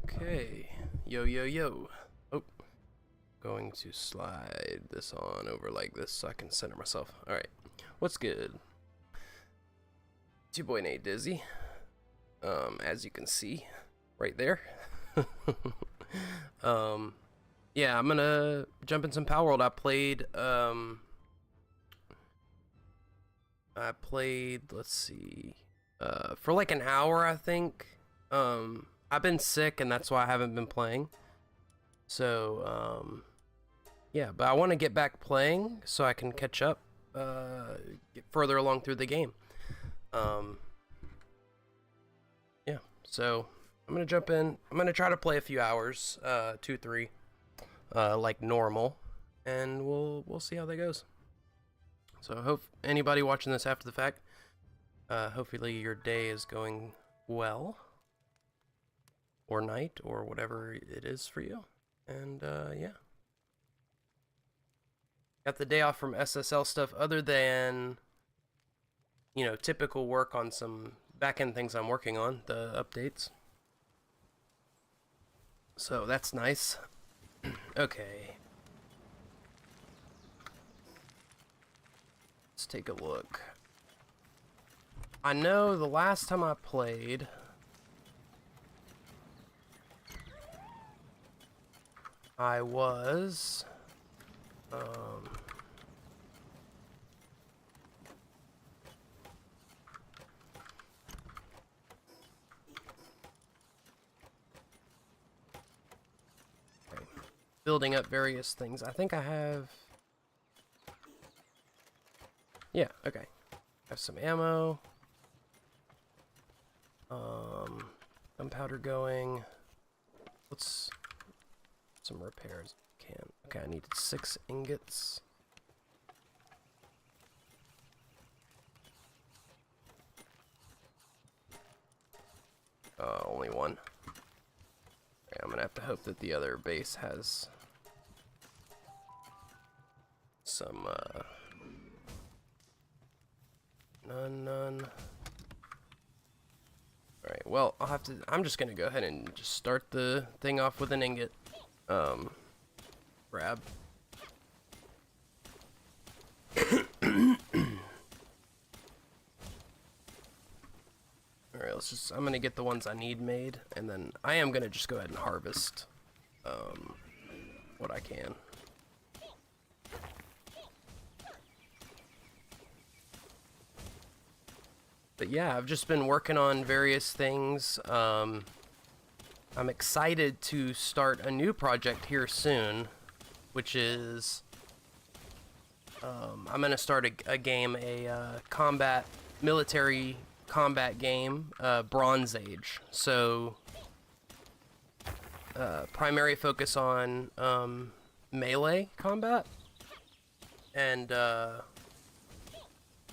Okay. Yo, yo, yo. Oh. Going to slide this on over like this so I can center myself. Alright. What's good? It's your boy natedizZy. As you can see, right there. Yeah, I'm gonna jump in some Palworld. I played, let's see, for like an hour, I think. I've been sick, and that's why I haven't been playing. So, yeah, but I want to get back playing so I can catch up, get further along through the game. Yeah, so I'm gonna jump in. I'm gonna try to play a few hours, 2, 3, like normal, and we'll see how that goes. So I hope anybody watching this after the fact, hopefully your day is going well, or night, or whatever it is for you. And yeah, got the day off from SSL stuff, other than, you know, typical work on some back-end things I'm working on, the updates. So that's nice. Okay. Let's take a look. I know the last time I played, I was okay, building up various things. I think I have, yeah, okay. I have some ammo. Gunpowder going. Let's some repairs. Okay, I needed 6 ingots. Only 1. Okay, I'm gonna have to hope that the other base has some, none. Alright, well, I'm just gonna go ahead and just start the thing off with an ingot. Grab. Alright, I'm gonna get the ones I need made, and then I am gonna just go ahead and harvest, what I can. But yeah, I've just been working on various things. I'm excited to start a new project here soon, which is, I'm gonna start a game, military combat game, Bronze Age. So, primary focus on, melee combat, and,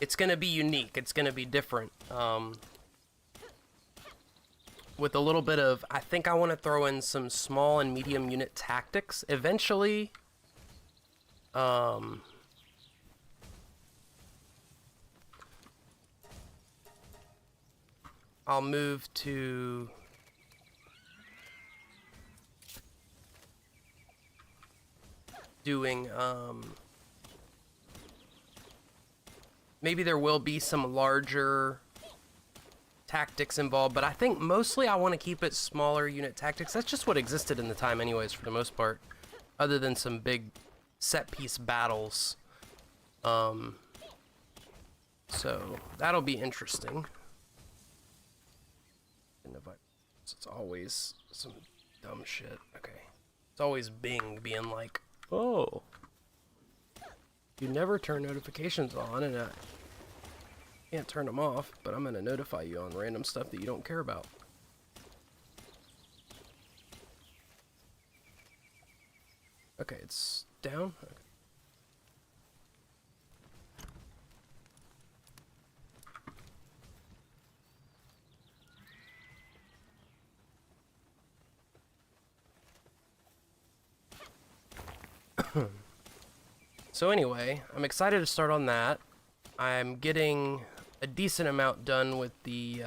it's gonna be unique, it's gonna be different, with a little bit of, I think I want to throw in some small and medium unit tactics. Eventually, I'll move to doing, maybe there will be some larger tactics involved, but I think mostly I want to keep it smaller unit tactics. That's just what existed in the time anyways, for the most part, other than some big set piece battles. So that'll be interesting. And if it's always some dumb shit. Okay, it's always Bing being like, oh, you never turn notifications on, and I can't turn them off, but I'm gonna notify you on random stuff that you don't care about. Okay, it's down. Okay. So anyway, I'm excited to start on that. I'm getting a decent amount done with the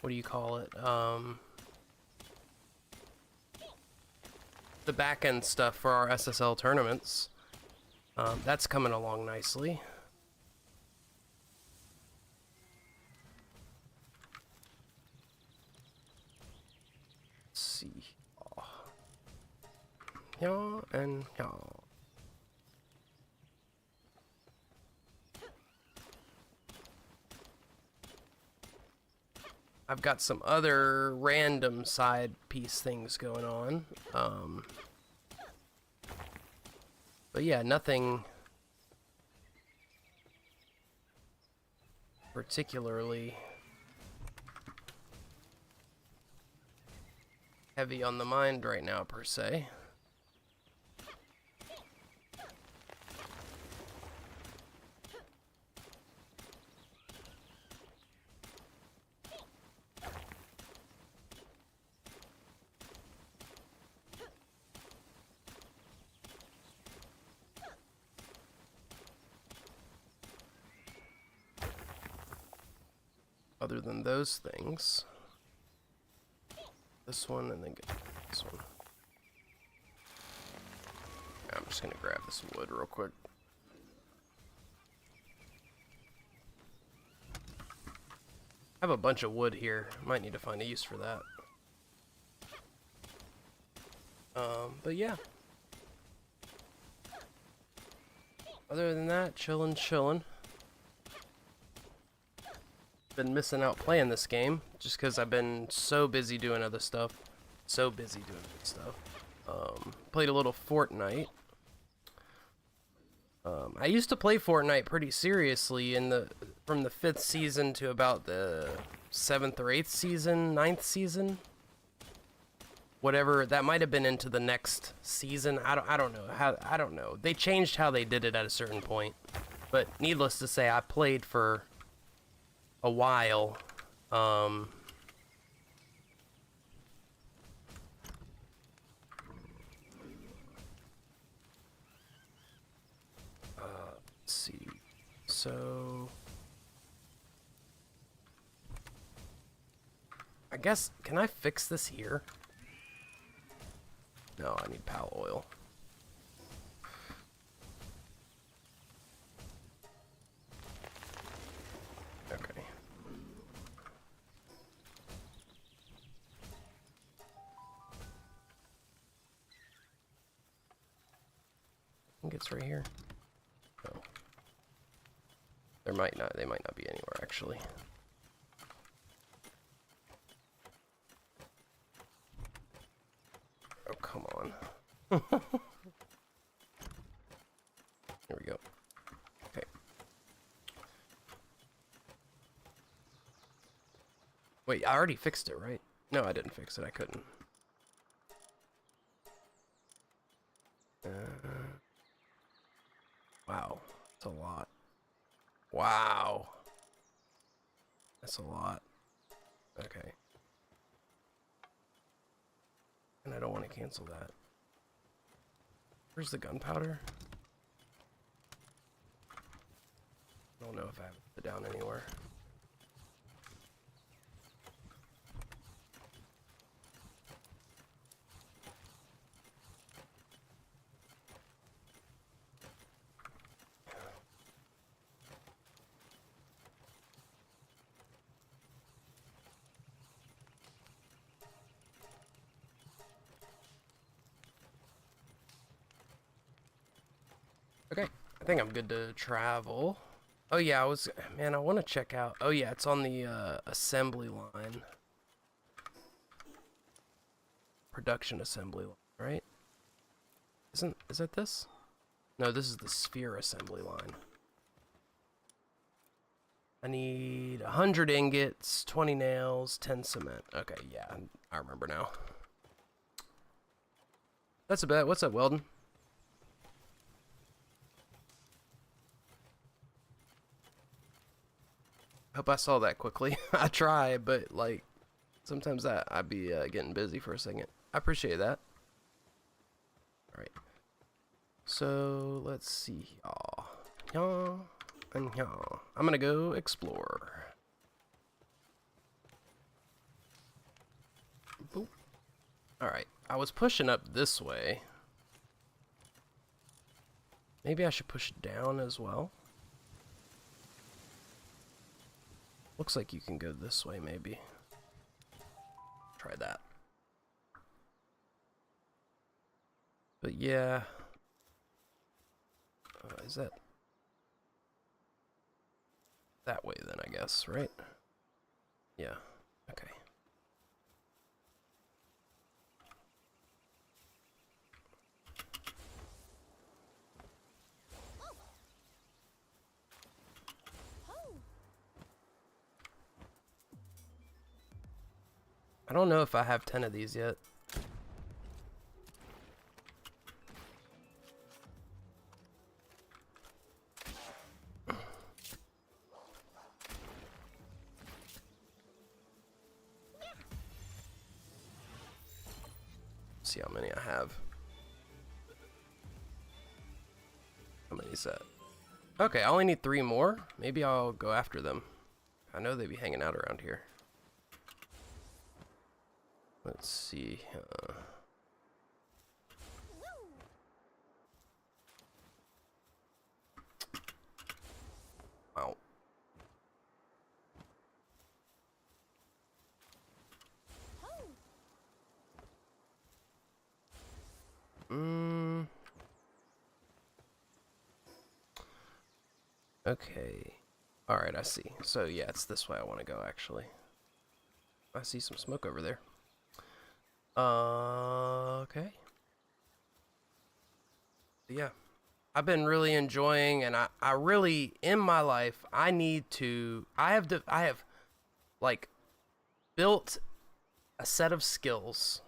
what do you call it? The back end stuff for our SSL tournaments. That's coming along nicely. Let's see. Yeah, and yeah. I've got some other random side piece things going on. But yeah, nothing particularly heavy on the mind right now, per se. Other than those things, this one and then get this one. I'm just gonna grab this wood real quick. I have a bunch of wood here. Might need to find a use for that. But yeah. Other than that, chillin'. Been missing out playing this game just because I've been so busy doing other stuff. Played a little Fortnite. I used to play Fortnite pretty seriously from the 5th season to about the 7th or 8th season, 9th season. Whatever, that might have been into the next season. I don't know. I don't know. They changed how they did it at a certain point. But needless to say, I played for a while. Let's see. So I guess, can I fix this here? No, I need pal oil. Okay. I think it's right here. No. They might not be anywhere actually. Oh, come on. Here we go. Okay. Wait, I already fixed it, right? No, I didn't fix it. I couldn't. Wow. That's a lot. Wow. That's a lot. Okay. And I don't want to cancel that. Where's the gunpowder? I don't know if I have it down anywhere. Okay, I think I'm good to travel. Oh yeah, man, I want to check out. Oh yeah, it's on the assembly line. Production assembly line, right? Is that this? No, this is the sphere assembly line. I need 100 ingots, 20 nails, 10 cement. Okay, yeah, I remember now. That's a bet. What's up, Weldon? Hope I saw that quickly. I try, but like sometimes I'd be getting busy for a second. I appreciate that. All right. So let's see. Yeah, and yeah. I'm gonna go explore. Oop. Alright, I was pushing up this way. Maybe I should push down as well. Looks like you can go this way, maybe. Try that. But yeah. Is that that way then, I guess, right? Yeah. Okay. I don't know if I have 10 of these yet. See how many I have. How many is that? Okay, I only need 3 more. Maybe I'll go after them. I know they'd be hanging out around here. Let's see. Wow. Okay. Alright, I see. So yeah, it's this way I want to go actually. I see some smoke over there. Okay. Yeah. I've been really enjoying, and I really, in my life, I have like built a set of skills,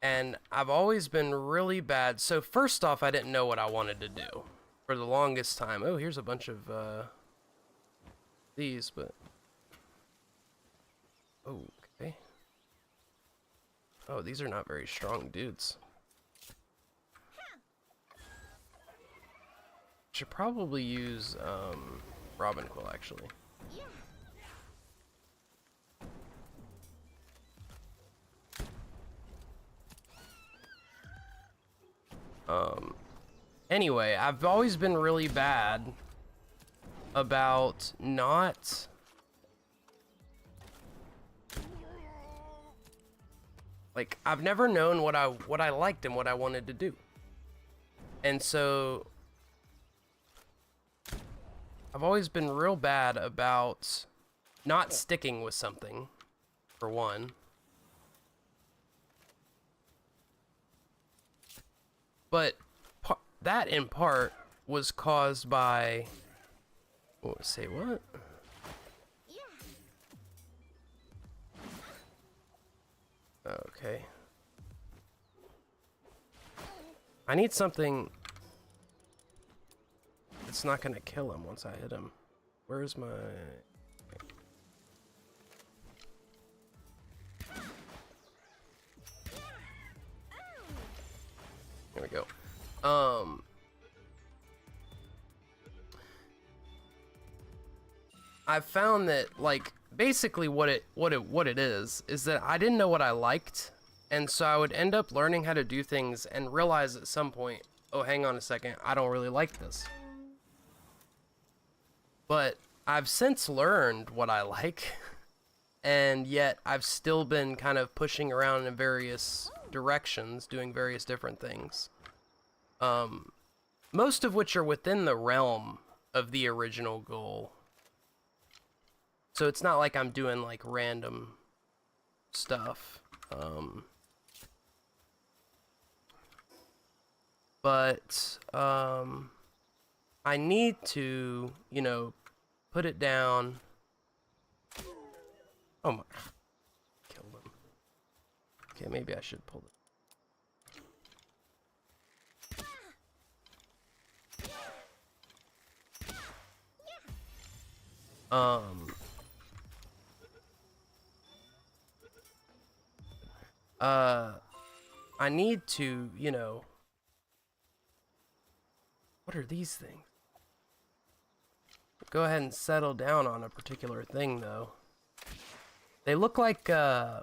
and I've always been really bad. So first off, I didn't know what I wanted to do for the longest time. Oh, here's a bunch of these, but okay. Oh, these are not very strong dudes. Should probably use Robin Quill actually. Anyway, I've always been really bad about not like I've never known what I liked and what I wanted to do. And so I've always been real bad about not sticking with something, for one. But that in part was caused by, say what? Okay. I need something that's not gonna kill him once I hit him. Where's my... There we go. I've found that, like, basically what it is that I didn't know what I liked, and so I would end up learning how to do things and realize at some point, oh, hang on a second, I don't really like this. But I've since learned what I like, and yet I've still been kind of pushing around in various directions, doing various different things. Most of which are within the realm of the original goal. So it's not like I'm doing like random stuff. But I need to, you know, put it down. Oh my, killed him. Okay, maybe I should pull it. I need to, you know, what are these things? Go ahead and settle down on a particular thing, though. They look like the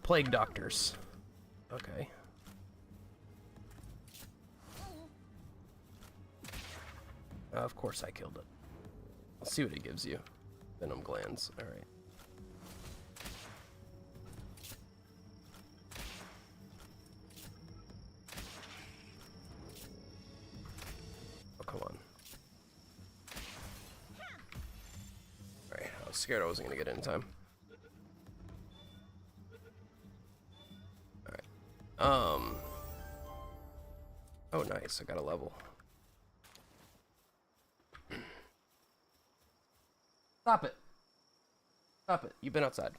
plague doctors. Okay. Of course I killed it. Let's see what it gives you. Venom glands. All right. Oh, come on. All right. I was scared I wasn't gonna get it in time. All right. Oh, nice. I got a level. Stop it. Stop it. You've been outside.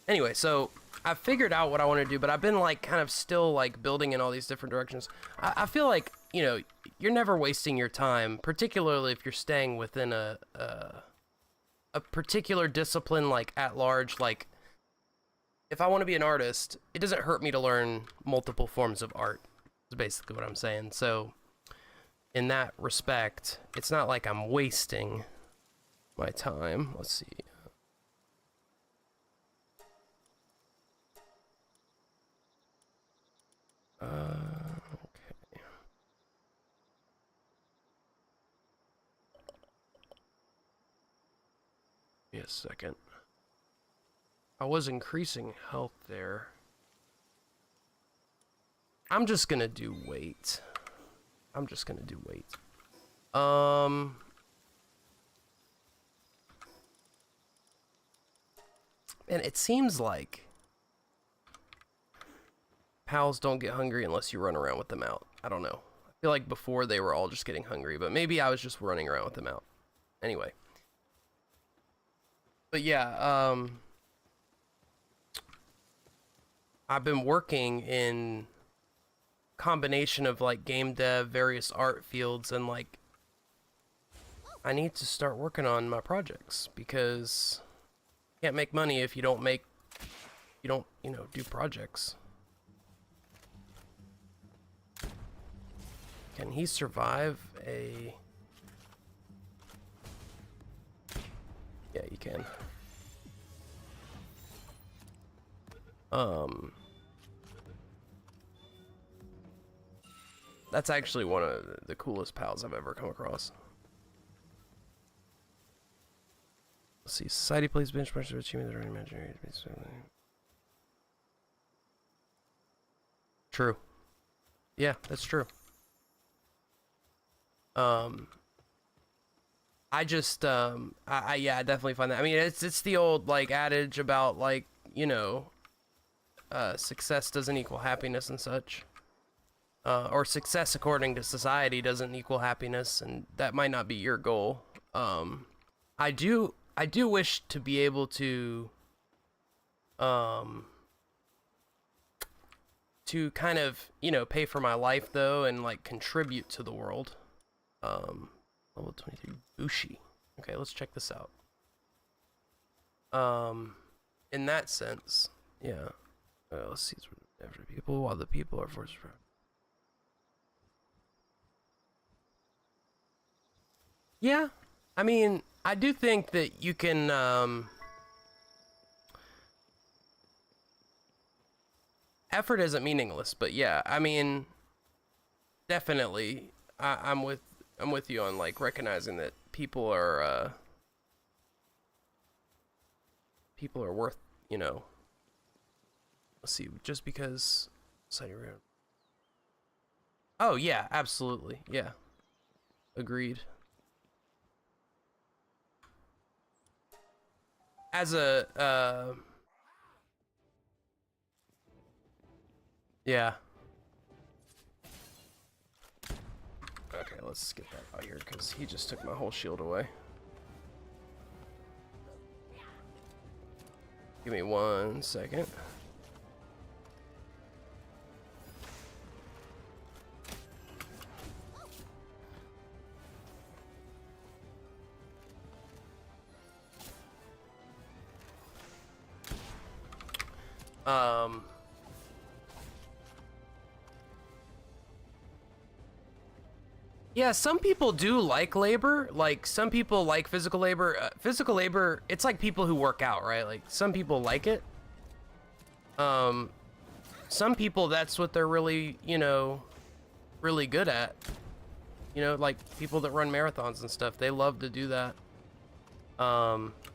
Anyway, so I figured out what I want to do, but I've been like kind of still like building in all these different directions. I feel like, you know, you're never wasting your time, particularly if you're staying within a particular discipline, like at large. Like, if I want to be an artist, it doesn't hurt me to learn multiple forms of art. Is basically what I'm saying. So in that respect, it's not like I'm wasting my time. Let's see. Okay. Give me a second. I was increasing health there. I'm just gonna do weight. I'm just gonna do weight. And it seems like pals don't get hungry unless you run around with them out. I don't know. I feel like before they were all just getting hungry, but maybe I was just running around with them out. Anyway. But yeah, I've been working in combination of like game dev, various art fields, and like I need to start working on my projects because you can't make money if you don't you know, do projects. Can he survive a... Yeah, you can. That's actually one of the coolest pals I've ever come across. Let's see. Society plays benchmarks of achievement that are imaginary. True. Yeah, that's true. I just yeah, I definitely find that. I mean, it's the old like adage about like, you know, success doesn't equal happiness and such. Or success according to society doesn't equal happiness, and that might not be your goal. I do wish to be able to kind of, you know, pay for my life though and like contribute to the world. Level 23 Bushi. Okay, let's check this out. In that sense, yeah. Let's see. After people, while the people are forced. Yeah, I mean, I do think that you can. Effort isn't meaningless, but yeah, I mean, definitely, I'm with you on like recognizing that people are worth, you know. Let's see, just because. Oh yeah, absolutely, yeah, agreed. As a yeah. Okay, let's get that out here because he just took my whole shield away. Give me 1 second. Yeah, some people do like labor. Like, some people like physical labor. Physical labor, it's like people who work out, right? Like, some people like it. Some people, that's what they're really, you know, really good at. You know, like people that run marathons and stuff, they love to do that.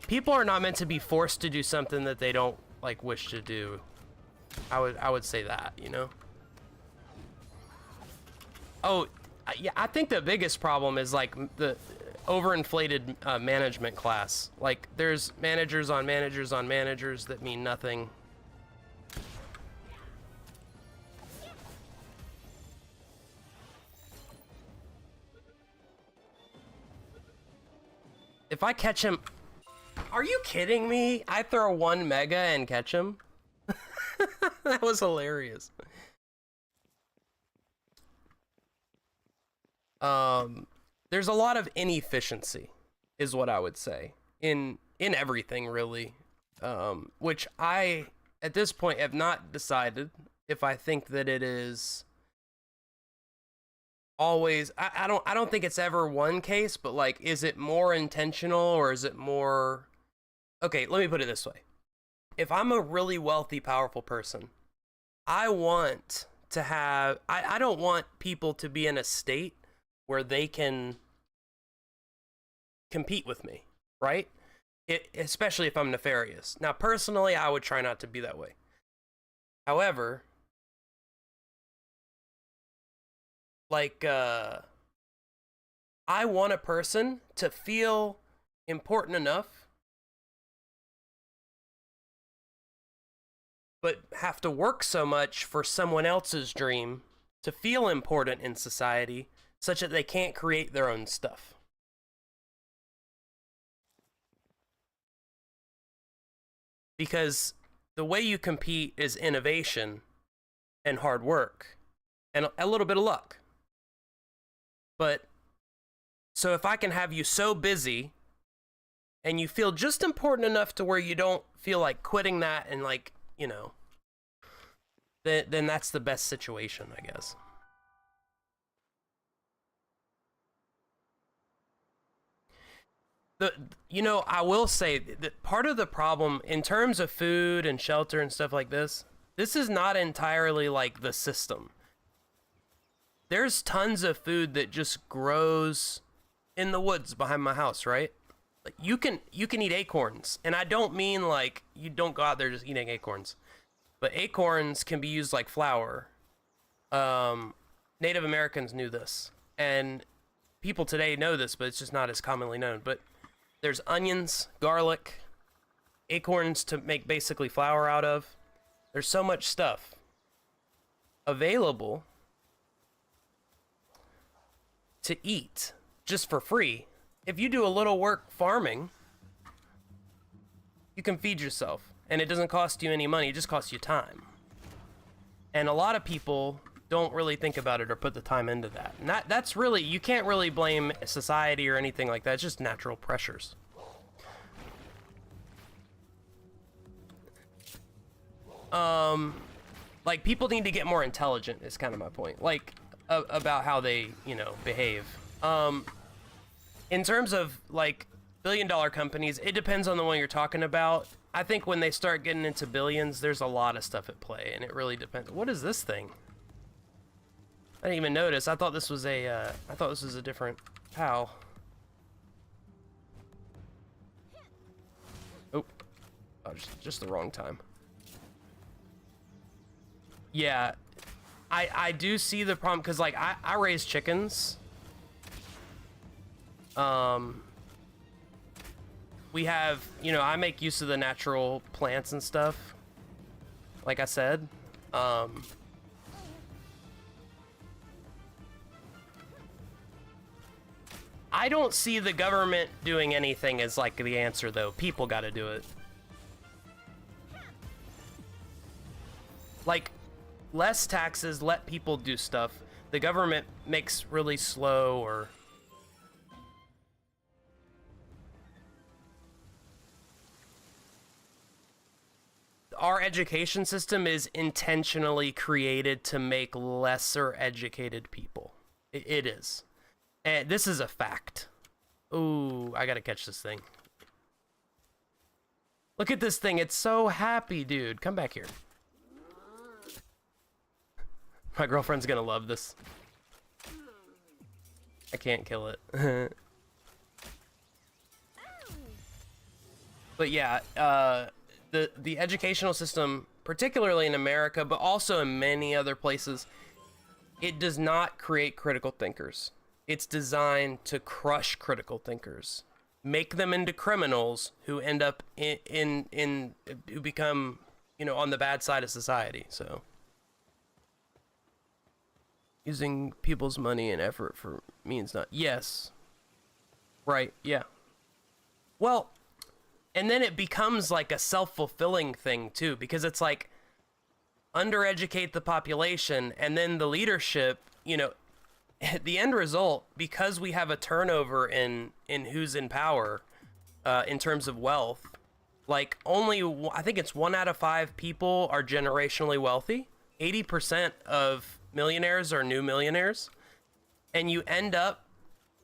People are not meant to be forced to do something that they don't, like, wish to do. I would say that, you know? Oh, yeah, I think the biggest problem is, like, the overinflated management class. Like, there's managers on managers on managers that mean nothing. If I catch him... Are you kidding me? I throw 1 mega and catch him? That was hilarious. There's a lot of inefficiency, is what I would say, in everything, really. Which I, at this point, have not decided if I think that it is always... I don't think it's ever one case, but, like, is it more intentional or is it more... Okay, let me put it this way. If I'm a really wealthy, powerful person, I want to have... I don't want people to be in a state where they can compete with me, right? Especially if I'm nefarious. Now, personally, I would try not to be that way. However, like, I want a person to feel important enough, but have to work so much for someone else's dream to feel important in society, such that they can't create their own stuff. Because the way you compete is innovation and hard work and a little bit of luck. But so if I can have you so busy and you feel just important enough to where you don't feel like quitting that and, like, you know, then that's the best situation, I guess. You know, I will say that part of the problem in terms of food and shelter and stuff like this is not entirely like the system. There's tons of food that just grows in the woods behind my house, right? Like, you can eat acorns, and I don't mean like you don't go out there just eating acorns, but acorns can be used like flour. Native Americans knew this, and people today know this, but it's just not as commonly known. But there's onions, garlic, acorns to make basically flour out of. There's so much stuff available to eat just for free. If you do a little work farming, you can feed yourself, and it doesn't cost you any money, it just costs you time. And a lot of people don't really think about it or put the time into that. And that's really, you can't really blame society or anything like that. It's just natural pressures. Like, people need to get more intelligent is kind of my point. Like, about how they, you know, behave. In terms of, like, billion-dollar companies, it depends on the one you're talking about. I think when they start getting into billions, there's a lot of stuff at play, and it really depends. What is this thing? I didn't even notice. I thought this was a different PAL. Oh, just the wrong time. Yeah, I do see the problem, because, like, I raise chickens. We have, you know, I make use of the natural plants and stuff, like I said. I don't see the government doing anything as, like, the answer, though. People gotta do it. Like, less taxes, let people do stuff. The government makes really slow or... Our education system is intentionally created to make lesser educated people. It is. And this is a fact. Ooh, I gotta catch this thing. Look at this thing. It's so happy, dude. Come back here. My girlfriend's gonna love this. I can't kill it. But yeah, the educational system, particularly in America, but also in many other places, it does not create critical thinkers. It's designed to crush critical thinkers, make them into criminals who end up who become, you know, on the bad side of society. So using people's money and effort for means not. Yes. Right. Yeah. Well, and then it becomes like a self-fulfilling thing too, because it's like undereducate the population, and then the leadership, you know, the end result, because we have a turnover in who's in power, in terms of wealth, like only, I think it's 1 out of 5 people are generationally wealthy. 80% of millionaires are new millionaires, and you end up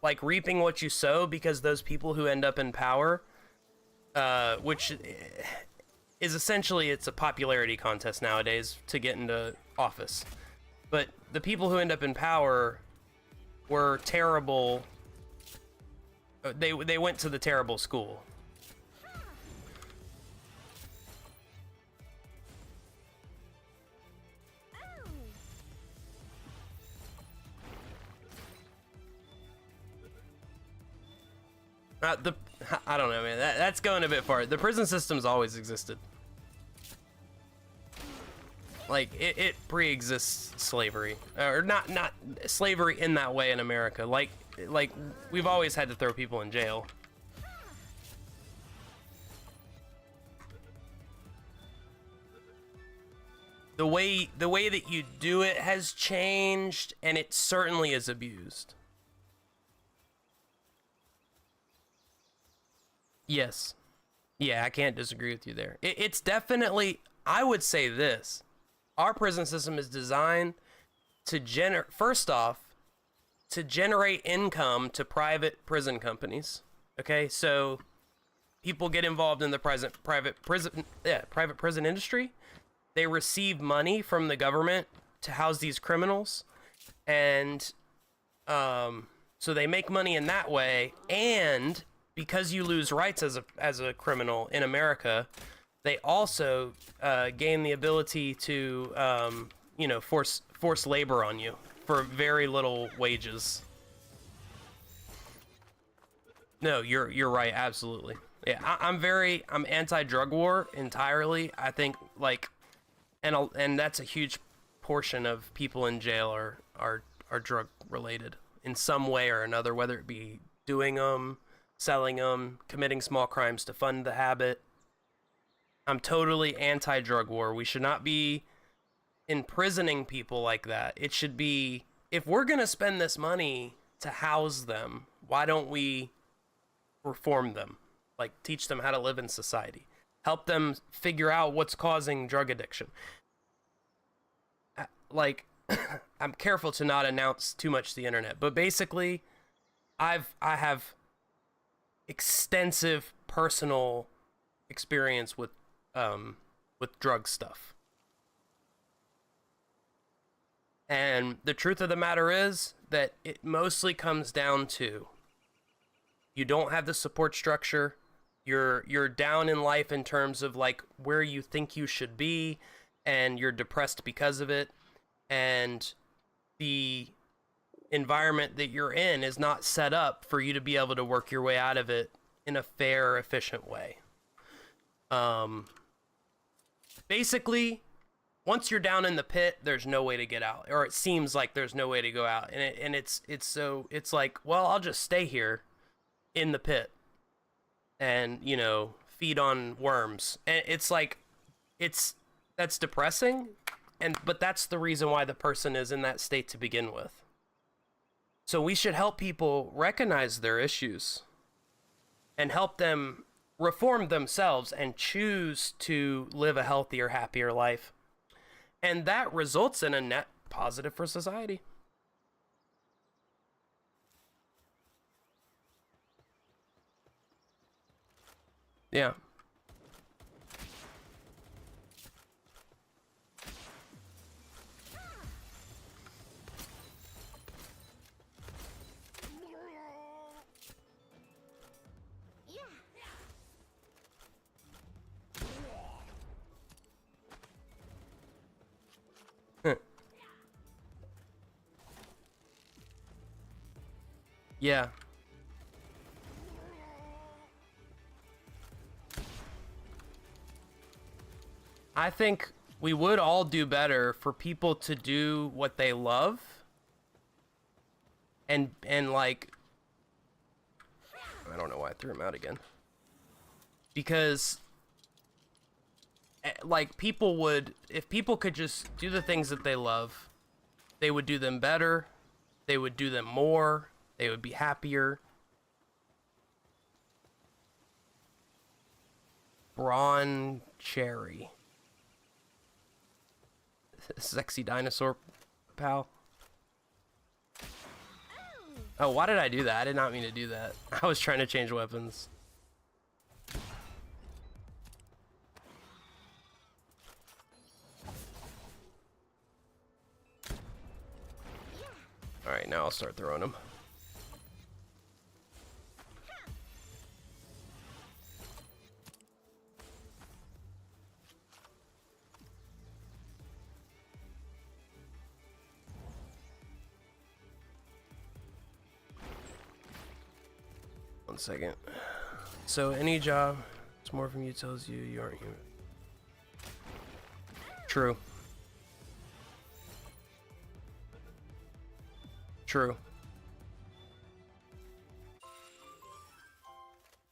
like reaping what you sow, because those people who end up in power, which is essentially, it's a popularity contest nowadays to get into office, but the people who end up in power were terrible. They went to the terrible school. I don't know, man. That's going a bit far. The prison system's always existed. Like, it pre-exists slavery, or not slavery in that way in America. Like we've always had to throw people in jail. The way that you do it has changed, and it certainly is abused. Yes. Yeah, I can't disagree with you there. It's definitely, I would say this. Our prison system is designed to first off, to generate income to private prison companies. Okay, so people get involved in the private prison industry. They receive money from the government to house these criminals, and so they make money in that way. And because you lose rights as a criminal in America, they also gain the ability to, you know, force labor on you for very little wages. No, you're right, absolutely. Yeah, I'm anti-drug war entirely. I think, like, and that's a huge portion of people in jail are drug related in some way or another, whether it be doing them, selling them, committing small crimes to fund the habit. I'm totally anti-drug war. We should not be imprisoning people like that. It should be, if we're going to spend this money to house them, why don't we reform them? Like, teach them how to live in society. Help them figure out what's causing drug addiction. Like, I'm careful to not announce too much to the internet, but basically, I have extensive personal experience with drug stuff. And the truth of the matter is that it mostly comes down to, you don't have the support structure. You're down in life in terms of like where you think you should be, and you're depressed because of it. And the environment that you're in is not set up for you to be able to work your way out of it in a fair, efficient way. Basically, once you're down in the pit, there's no way to get out, or it seems like there's no way to go out. And it's like, well, I'll just stay here in the pit and, you know, feed on worms. And it's like, that's depressing. But that's the reason why the person is in that state to begin with. So we should help people recognize their issues and help them reform themselves and choose to live a healthier, happier life. And that results in a net positive for society. Yeah. Yeah. I think we would all do better for people to do what they love and like, I don't know why I threw him out again. Because like people would, if people could just do the things that they love, they would do them better, they would do them more, they would be happier. Brawn Cherry. Sexy dinosaur pal. Oh, why did I do that? I did not mean to do that. I was trying to change weapons. Alright, now I'll start throwing them. One second. So any job, it's more from you tells you you aren't human. True. True.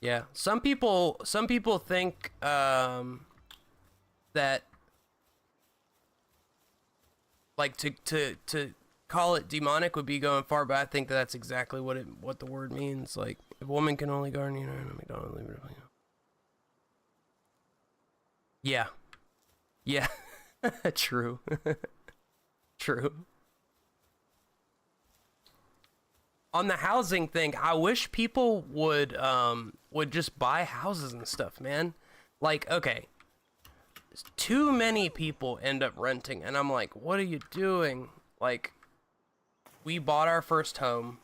Yeah. Some people think that like to call it demonic would be going far, but I think that's exactly what the word means. Like, if a woman can only garden, you know, McDonald's, leave it. Yeah. Yeah. True. True. On the housing thing, I wish people would just buy houses and stuff, man. Like, okay, too many people end up renting, and I'm like, what are you doing? Like, we bought our first home,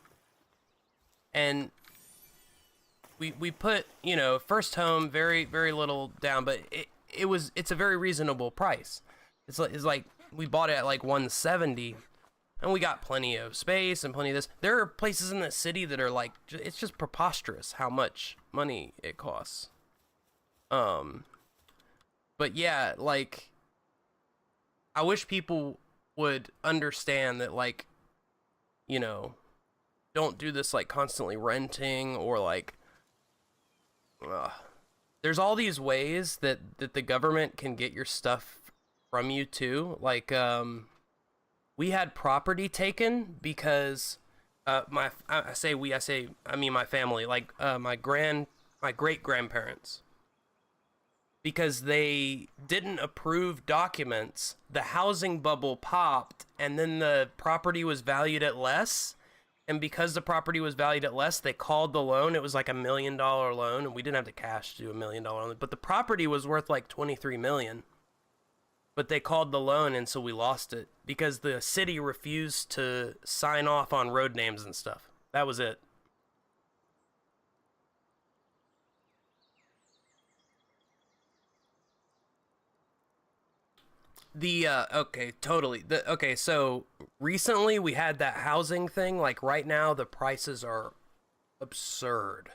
and we put, you know, first home, very little down, but it's a very reasonable price. It's like we bought it at like 170, and we got plenty of space and plenty of this. There are places in the city that are like, it's just preposterous how much money it costs. But yeah, like, I wish people would understand that, like, you know, don't do this like constantly renting or like, there's all these ways that the government can get your stuff from you too. Like, we had property taken because I mean my family, like my great grandparents, because they didn't approve documents. The housing bubble popped, and then the property was valued at less. And because the property was valued at less, they called the loan. It was like $1 million loan, and we didn't have the cash to do $1 million loan. But the property was worth like $23 million. But they called the loan, and so we lost it because the city refused to sign off on road names and stuff. That was it. Okay, totally. Okay, so recently we had that housing thing. Like, right now the prices are absurd.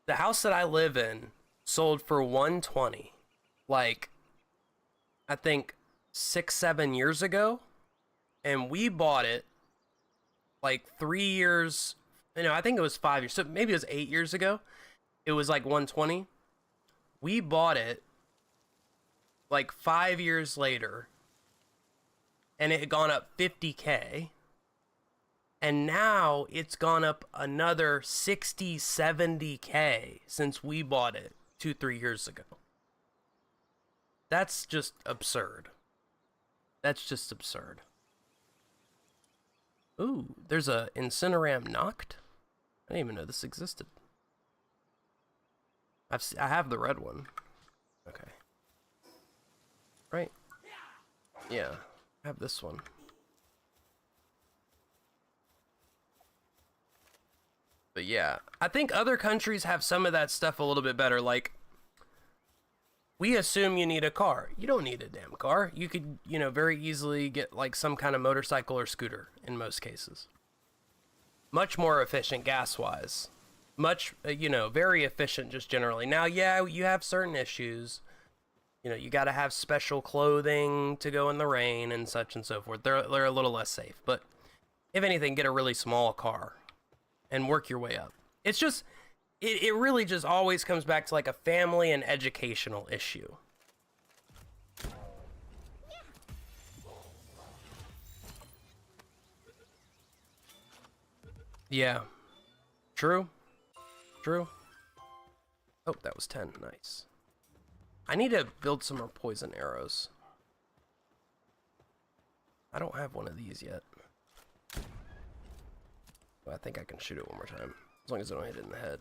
The house that I live in sold for 120, like, I think 6-7 years ago, and we bought it like 3 years. I think it was 5 years, so maybe it was 8 years ago. It was like 120. We bought it like 5 years later, and it had gone up 50K, and now it's gone up another 60-70K since we bought it 2-3 years ago. That's just absurd. That's just absurd. Ooh, there's a Incineram Noct? I didn't even know this existed. I have the red one. Okay. Right? Yeah. I have this one. But yeah, I think other countries have some of that stuff a little bit better. Like, we assume you need a car. You don't need a damn car. You could, you know, very easily get like some kind of motorcycle or scooter in most cases. Much more efficient gas-wise. Much, you know, very efficient just generally. Now, yeah, you have certain issues. You know, you got to have special clothing to go in the rain and such and so forth. They're a little less safe. But if anything, get a really small car and work your way up. It's just, it really just always comes back to like a family and educational issue. Yeah. True. True. Oh, that was 10. Nice. I need to build some more poison arrows. I don't have one of these yet. But I think I can shoot it one more time. As long as I don't hit it in the head.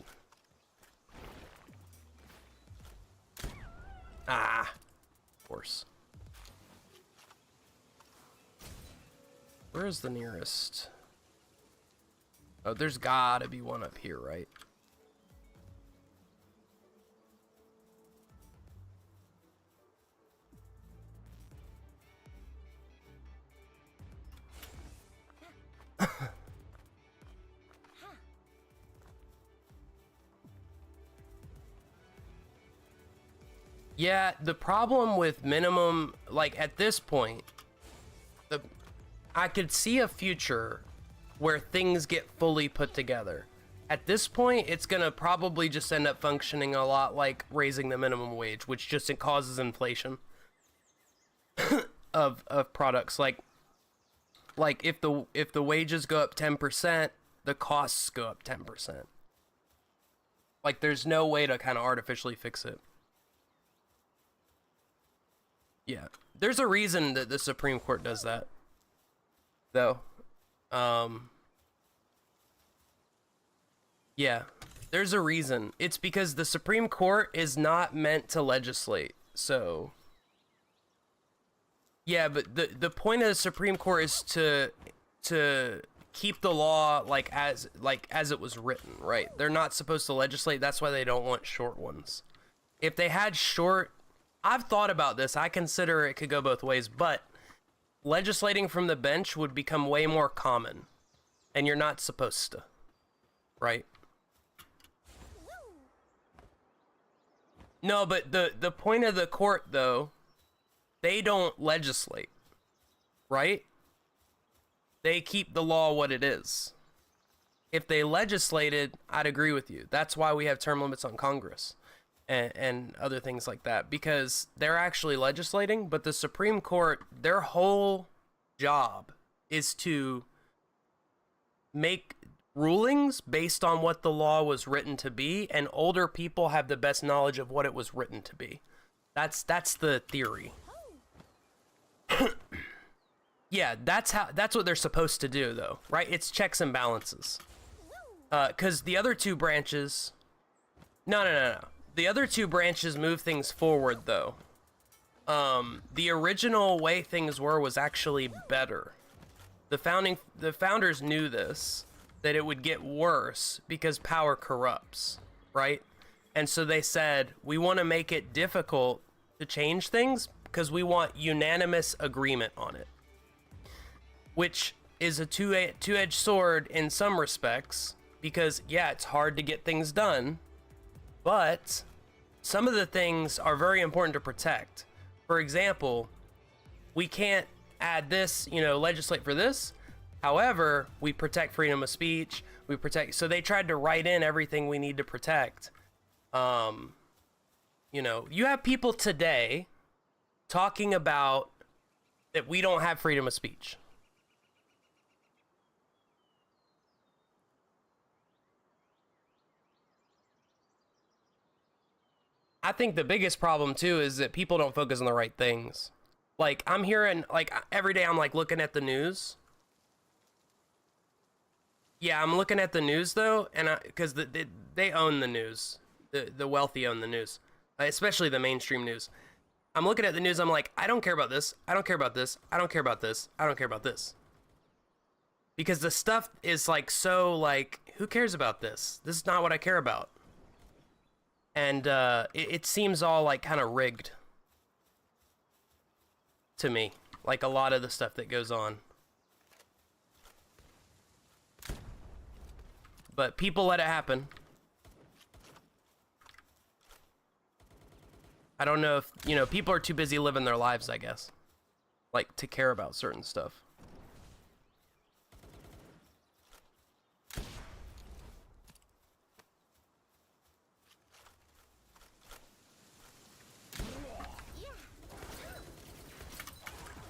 Ah! Of course. Where is the nearest? Oh, there's gotta be one up here, right? Yeah, the problem with minimum, like at this point, I could see a future where things get fully put together. At this point, it's gonna probably just end up functioning a lot like raising the minimum wage, which just it causes inflation of products. Like if the wages go up 10%, the costs go up 10%. Like there's no way to kind of artificially fix it. Yeah, there's a reason that the Supreme Court does that, though. Yeah, there's a reason. It's because the Supreme Court is not meant to legislate, so... Yeah, but the point of the Supreme Court is to keep the law as it was written, right? They're not supposed to legislate. That's why they don't want short ones. If they had short... I've thought about this. I consider it could go both ways, but legislating from the bench would become way more common, and you're not supposed to, right? No, but the point of the court, though, they don't legislate, right? They keep the law what it is. If they legislated, I'd agree with you. That's why we have term limits on Congress. And other things like that, because they're actually legislating, but the Supreme Court, their whole job is to make rulings based on what the law was written to be, and older people have the best knowledge of what it was written to be. That's the theory. Yeah, that's what they're supposed to do, though, right? It's checks and balances. Because the other two branches... No. The other two branches move things forward, though. The original way things were was actually better. The founders knew this, that it would get worse because power corrupts, right? And so they said, we want to make it difficult to change things because we want unanimous agreement on it. Which is a two-edged sword in some respects, because, yeah, it's hard to get things done, but some of the things are very important to protect. For example, we can't add this, legislate for this. However, we protect freedom of speech. So they tried to write in everything we need to protect. You have people today talking about that we don't have freedom of speech. I think the biggest problem too is that people don't focus on the right things. Like, I'm hearing, every day I'm looking at the news. Yeah, I'm looking at the news though, and because they own the news. The wealthy own the news, especially the mainstream news. I'm looking at the news. I'm like, I don't care about this. I don't care about this. I don't care about this. I don't care about this. Because the stuff is like, so like, who cares about this? This is not what I care about. And it seems all like kind of rigged to me. Like a lot of the stuff that goes on. But people let it happen. I don't know if, you know, people are too busy living their lives, I guess. Like, to care about certain stuff.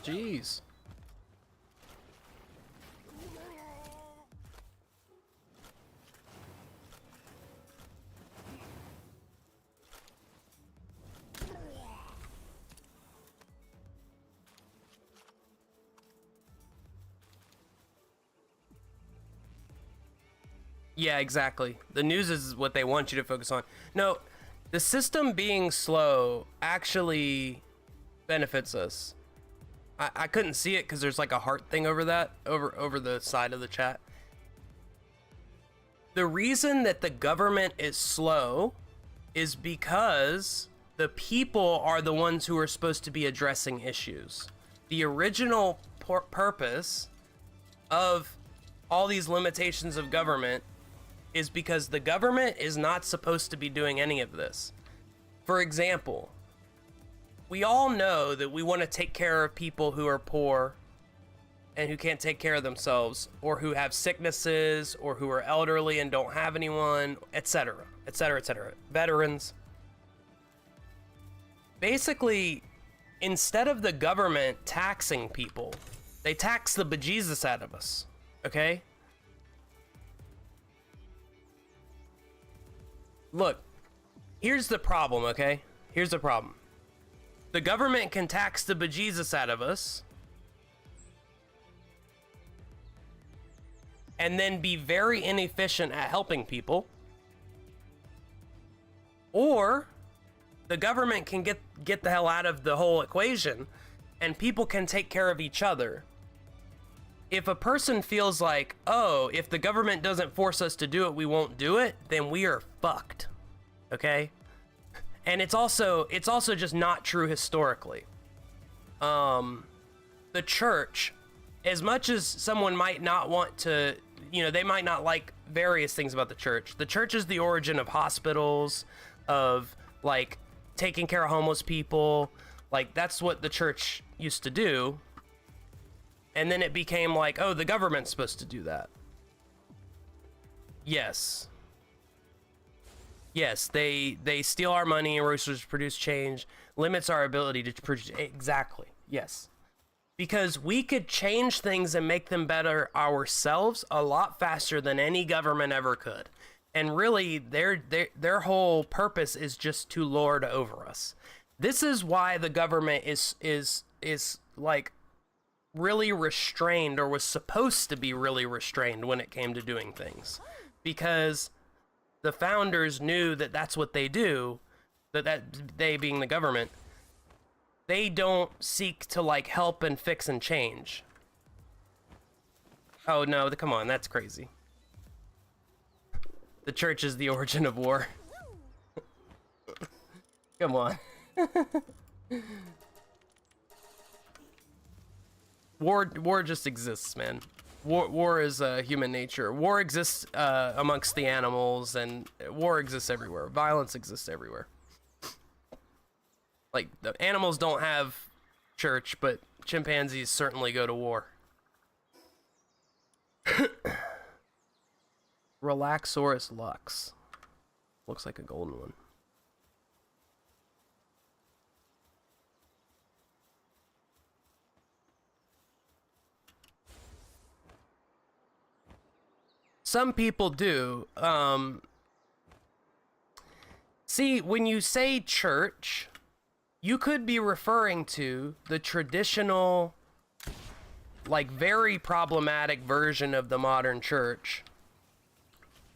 Jeez. Yeah, exactly. The news is what they want you to focus on. No, the system being slow actually benefits us. I couldn't see it because there's like a heart thing over that, over the side of the chat. The reason that the government is slow is because the people are the ones who are supposed to be addressing issues. The original purpose of all these limitations of government is because the government is not supposed to be doing any of this. For example, we all know that we want to take care of people who are poor and who can't take care of themselves, or who have sicknesses, or who are elderly and don't have anyone, etc., etc., etc. Veterans. Basically, instead of the government taxing people, they tax the bejesus out of us, okay? Look, here's the problem, okay? Here's the problem. The government can tax the bejesus out of us and then be very inefficient at helping people. Or the government can get the hell out of the whole equation and people can take care of each other. If a person feels like, oh, if the government doesn't force us to do it, we won't do it, then we are fucked. Okay? And it's also just not true historically. The church, as much as someone might not want to, you know, they might not like various things about the church is the origin of hospitals, of like taking care of homeless people. Like, that's what the church used to do. And then it became like, oh, the government's supposed to do that. Yes. Yes, they steal our money and resources to produce change, limits our ability to produce. Exactly. Yes. Because we could change things and make them better ourselves a lot faster than any government ever could. And really, their whole purpose is just to lord over us. This is why the government is like really restrained, or was supposed to be really restrained when it came to doing things, because the founders knew that that's what they do, that they being the government, they don't seek to like help and fix and change. Oh no, come on, that's crazy. The church is the origin of war. Come on. War just exists, man. War is human nature. War exists amongst the animals, and war exists everywhere. Violence exists everywhere. Like, the animals don't have church, but chimpanzees certainly go to war. Relaxorus lux. Looks like a golden one. Some people do. See, when you say church, you could be referring to the traditional, like, very problematic version of the modern church.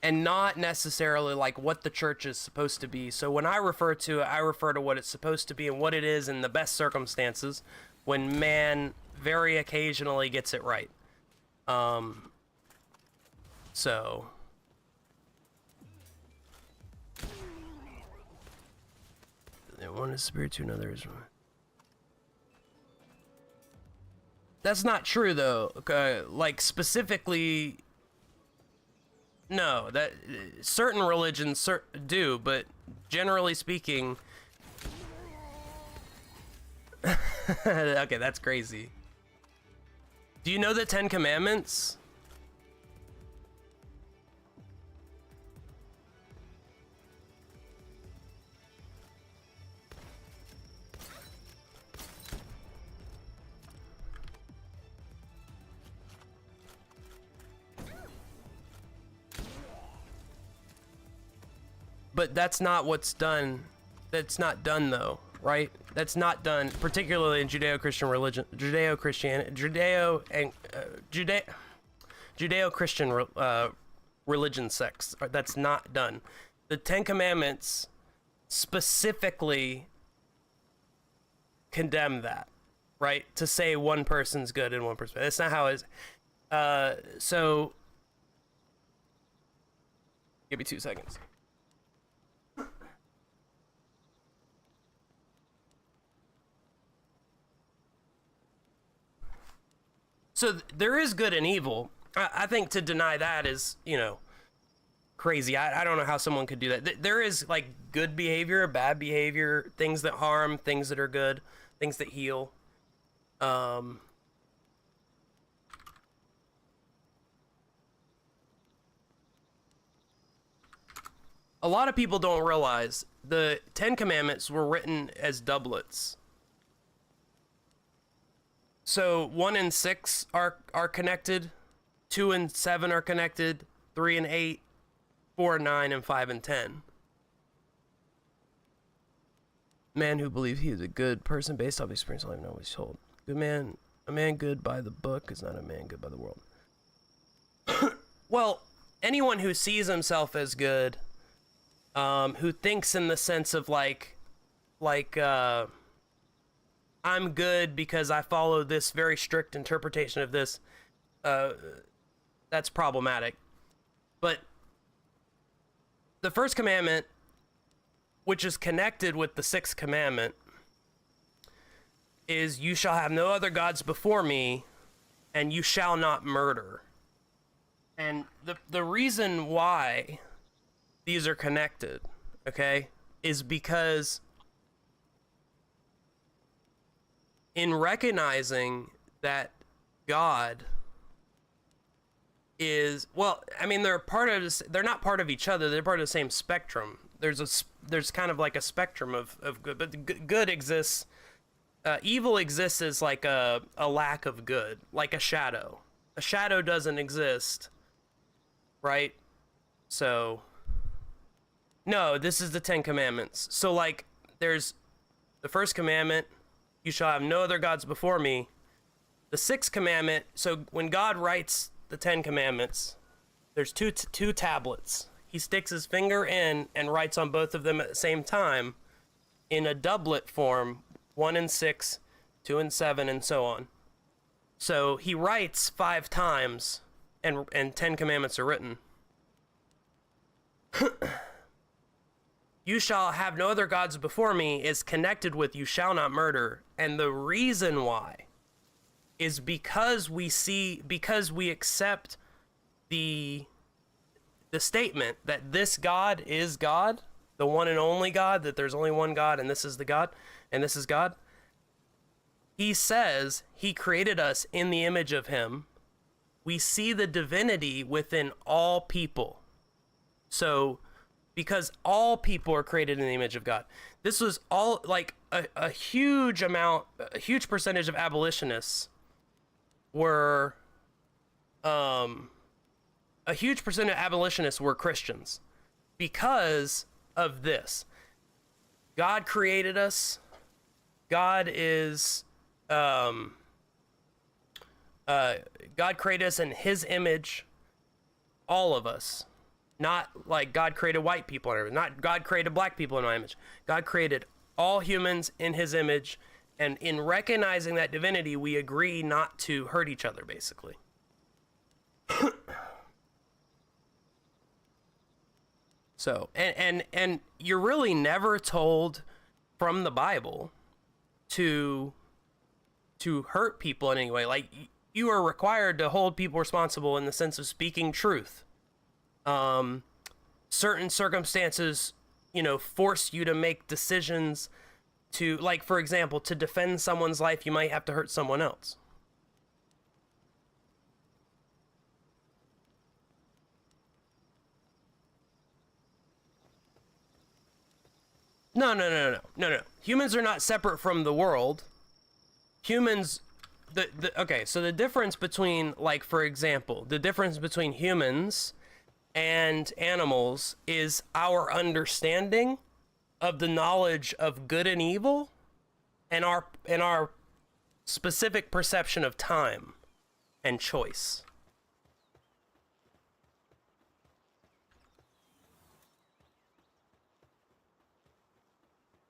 and not necessarily like what the church is supposed to be. So when I refer to it, I refer to what it's supposed to be and what it is in the best circumstances when man very occasionally gets it right. So one is superior to another is one. That's not true though. Like specifically, no. That certain religions do, but generally speaking, okay, that's crazy. Do you know the Ten Commandments? But that's not what's done. That's not done though, right? That's not done, particularly in Judeo-Christian religion, Judeo-Christian religion sects. That's not done. The Ten Commandments specifically condemn that, right? To say one person's good and one person. That's not how it is. So, give me 2 seconds. So there is good and evil. I think to deny that is, you know, crazy. I don't know how someone could do that. There is like good behavior, bad behavior, things that harm, things that are good, things that heal. A lot of people don't realize the Ten Commandments were written as doublets. So 1 and 6 are connected, 2 and 7 are connected, 3 and 8, 4 and 9, and 5 and 10. Man who believes he is a good person based off experience, I'll even know what he's told. Good man, a man good by the book is not a man good by the world. Well, anyone who sees himself as good, who thinks in the sense of like I'm good because I follow this very strict interpretation of this, that's problematic. But the first commandment, which is connected with the sixth commandment, is you shall have no other gods before me, and you shall not murder. And the reason why these are connected, okay, is because in recognizing that God is, well, I mean, they're not part of each other, they're part of the same spectrum. There's kind of like a spectrum of good, but good exists. Evil exists as like a lack of good, like a shadow. A shadow doesn't exist, right? So, no, this is the Ten Commandments. So, like, there's the first commandment, you shall have no other gods before me. The sixth commandment, so when God writes the Ten Commandments, there's two tablets. He sticks his finger in and writes on both of them at the same time in a doublet form, 1 and 6, 2 and 7, and so on. So he writes 5 times, and 10 commandments are written. You shall have no other gods before me is connected with you shall not murder. And the reason why is because we accept the statement that this God is God, the one and only God, that there's only one God, and this is the God, and this is God. He says he created us in the image of him. We see the divinity within all people. So, because all people are created in the image of God. This was all, like, a huge percentage of abolitionists were, a huge percent of abolitionists were Christians because of this. God created us. God created us in his image, all of us. Not like God created white people and everything. Not God created black people in my image. God created all humans in his image, and in recognizing that divinity, we agree not to hurt each other, basically. So, and you're really never told from the Bible to hurt people in any way. Like, you are required to hold people responsible in the sense of speaking truth. Certain circumstances, you know, force you to make decisions to, like, for example, to defend someone's life, you might have to hurt someone else. No. Humans are not separate from the world. Humans, okay, so the difference between, like, for example, the difference between humans and animals is our understanding of the knowledge of good and evil, and our specific perception of time and choice.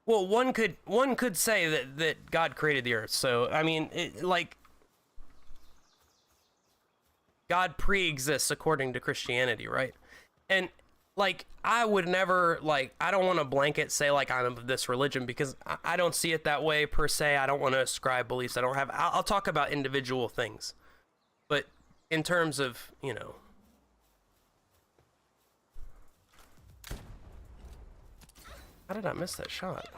Well, one could say that God created the earth. So, I mean, like, God pre-exists according to Christianity, right? And, like, I would never, like, I don't want to blanket say, like, I'm of this religion, because I don't see it that way per se. I don't want to ascribe beliefs. I'll talk about individual things. But in terms of, you know, how did I miss that shot?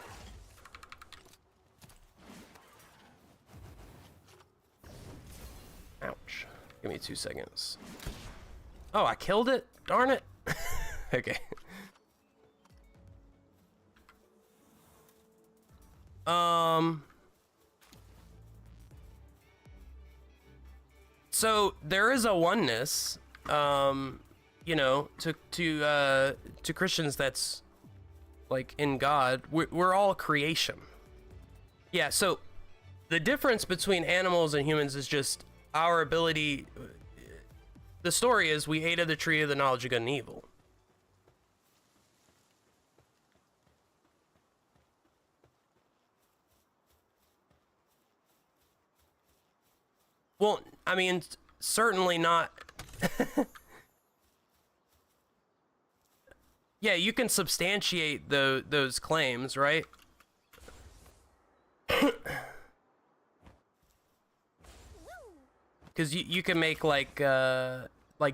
Ouch. Give me 2 seconds. Oh, I killed it? Darn it. Okay. So there is a oneness, you know, to Christians that's, like, in God. We're all creation. Yeah, so the difference between animals and humans is just our ability. The story is we ate of the tree of the knowledge of good and evil. Well, I mean, certainly not. Yeah, you can substantiate those claims, right? Because you can make, like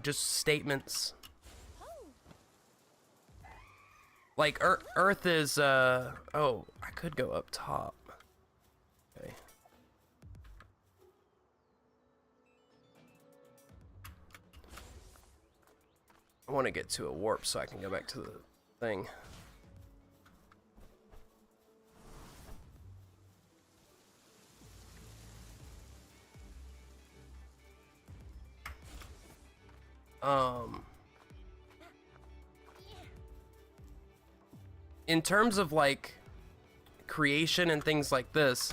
just statements. Like, Earth is, oh, I could go up top. Okay. I want to get to a warp so I can go back to the thing. In terms of, like, creation and things like this,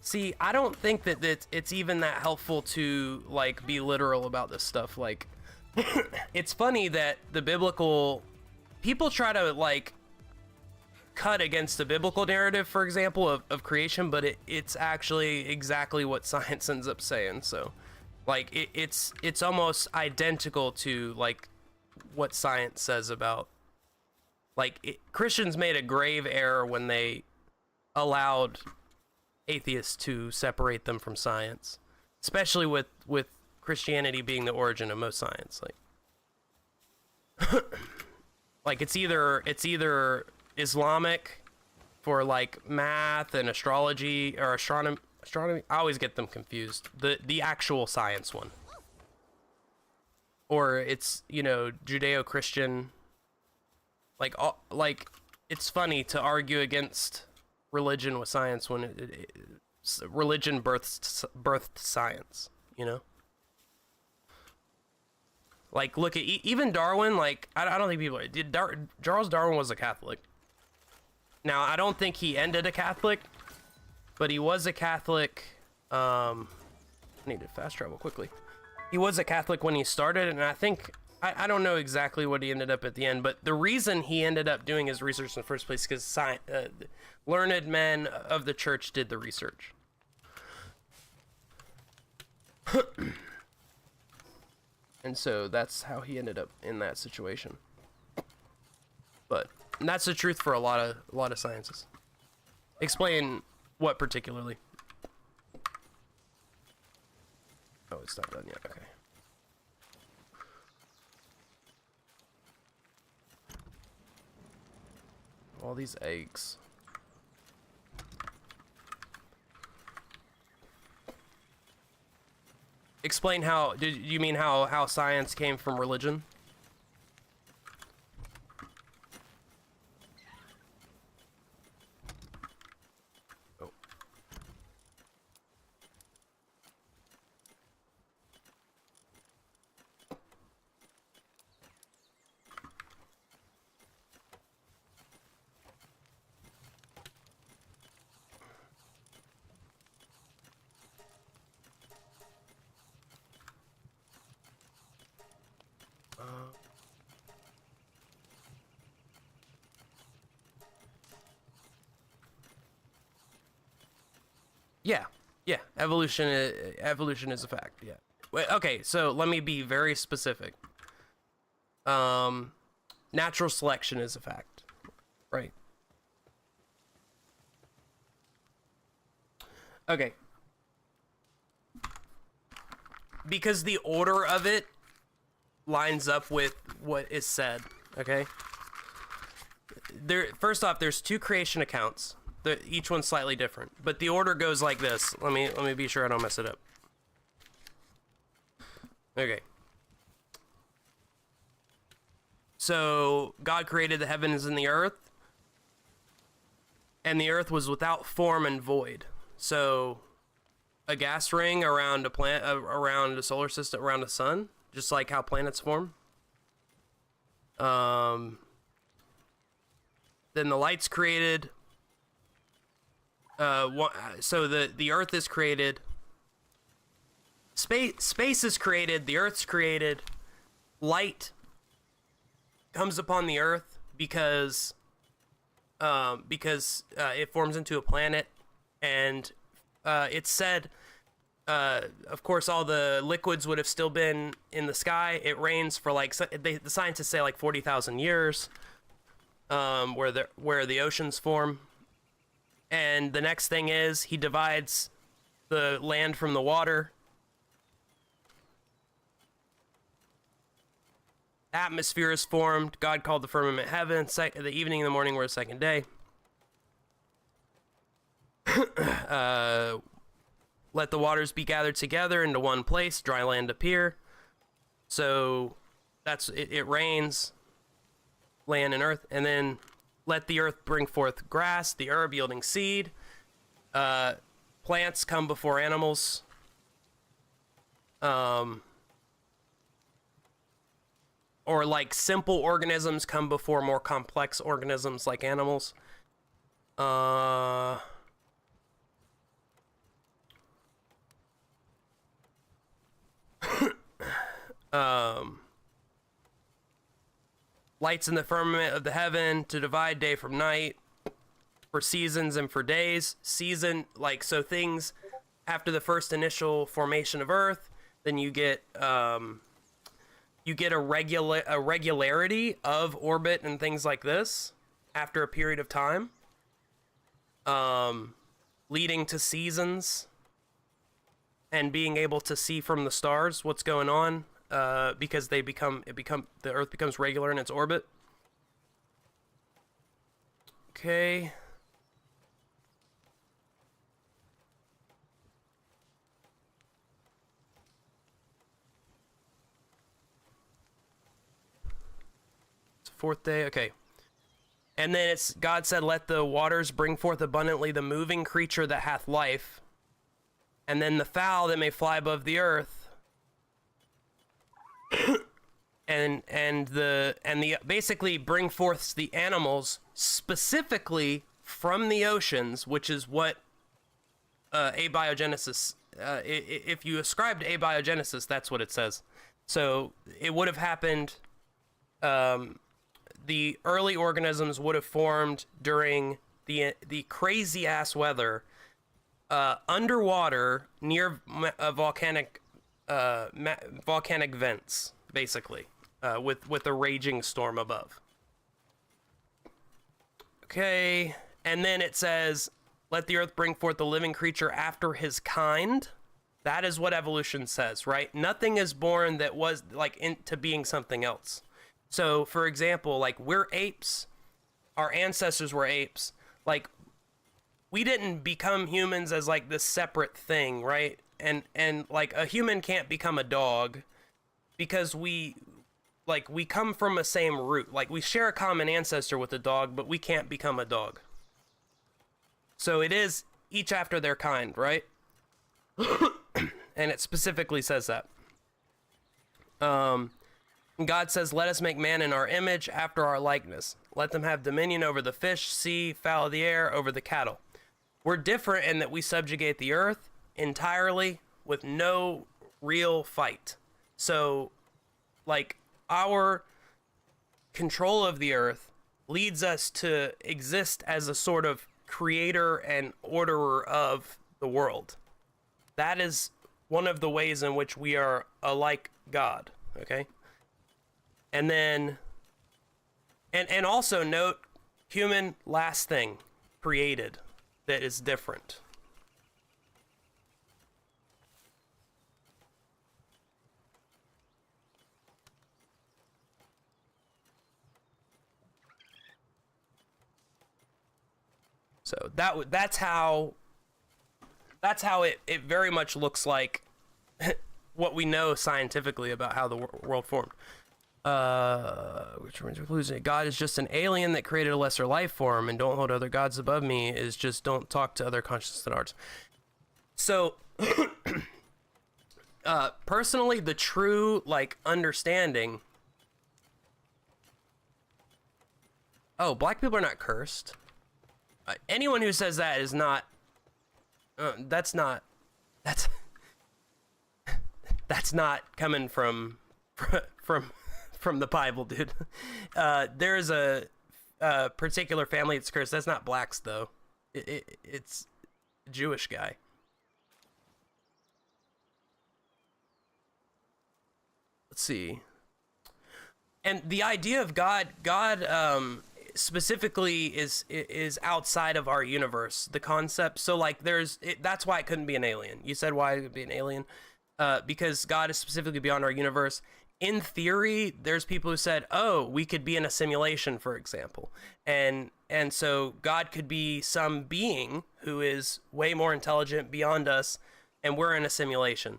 see, I don't think that it's even that helpful to, like, be literal about this stuff. Like, it's funny that the biblical people try to, like, cut against the biblical narrative, for example, of creation, but it's actually exactly what science ends up saying. So, like, it's almost identical to, like, what science says about, like, Christians made a grave error when they allowed atheists to separate them from science, especially with Christianity being the origin of most science. Like, like, it's either Islamic for, like, math and astrology, or astronomy. I always get them confused. The actual science one, or it's, you know, Judeo-Christian. Like, it's funny to argue against religion with science when religion birthed science, you know? Like, look at even Darwin. Like, I don't think people did. Charles Darwin was a Catholic. Now, I don't think he ended a Catholic, but he was a Catholic. I need to fast travel quickly. He was a Catholic when he started, and I think I don't know exactly what he ended up at the end, but the reason he ended up doing his research in the first place because learned men of the church did the research. And so that's how he ended up in that situation. But that's the truth for a lot of sciences. Explain what particularly? Oh, it's not done yet. Okay. All these eggs. Explain how, did you mean how science came from religion? Oh. Yeah, yeah. Evolution is a fact. Yeah. Wait, okay, so let me be very specific. Natural selection is a fact, right? Okay. Because the order of it lines up with what is said. Okay. First off, there's 2 creation accounts. Each one's slightly different, but the order goes like this. Let me be sure I don't mess it up. Okay. So God created the heavens and the earth, and the earth was without form and void. So a gas ring around around a solar system, around a sun, just like how planets form. Then the light's created. So the earth is created. Space is created. The earth's created. Light comes upon the earth because it forms into a planet, and it's said. Of course, all the liquids would have still been in the sky. It rains for like the scientists say like 40,000 years, where the oceans form. And the next thing is he divides the land from the water. Atmosphere is formed. God called the firmament heaven. The evening and the morning were the second day. Let the waters be gathered together into one place. Dry land appear. So that's it. It rains, land and earth, and then let the earth bring forth grass, the herb yielding seed. Plants come before animals. Or like simple organisms come before more complex organisms like animals. Lights in the firmament of the heaven to divide day from night, for seasons and for days. Season, like, so things after the first initial formation of Earth, then you get a regularity of orbit and things like this after a period of time, leading to seasons and being able to see from the stars what's going on. Because the Earth becomes regular in its orbit. Okay. It's the 4th day. Okay. And then God said, let the waters bring forth abundantly the moving creature that hath life, and then the fowl that may fly above the earth. and the basically bring forth the animals specifically from the oceans, which is what abiogenesis. If you ascribe to abiogenesis, that's what it says. So it would have happened. The early organisms would have formed during the crazy ass weather underwater near volcanic vents, basically, with a raging storm above. Okay, and then it says, "Let the earth bring forth a living creature after his kind." That is what evolution says, right? Nothing is born that was like into being something else. So, for example, like we're apes, our ancestors were apes. Like we didn't become humans as like this separate thing, right? And like a human can't become a dog because we come from a same root. Like we share a common ancestor with a dog, but we can't become a dog. So it is each after their kind, right? And it specifically says that. God says, "Let us make man in our image, after our likeness. Let them have dominion over the fish, sea, fowl of the air, over the cattle." We're different in that we subjugate the earth entirely with no real fight. So, like, our control of the earth leads us to exist as a sort of creator and orderer of the world. That is one of the ways in which we are like God, okay? And then, and also note, human, last thing, created, that is different. So that's how it very much looks like what we know scientifically about how the world formed. Which conclusion? God is just an alien that created a lesser life form, and don't hold other gods above me is just don't talk to other consciousness than ours. So, personally, the true like understanding. Oh, black people are not cursed. Anyone who says that is not. That's not coming from the Bible, dude. There's a particular family that's cursed. That's not blacks, though. It's a Jewish guy. Let's see. And the idea of God specifically is outside of our universe. The concept. So like, that's why it couldn't be an alien. You said why it would be an alien, because God is specifically beyond our universe. In theory, there's people who said, oh, we could be in a simulation, for example. And so God could be some being who is way more intelligent beyond us, and we're in a simulation.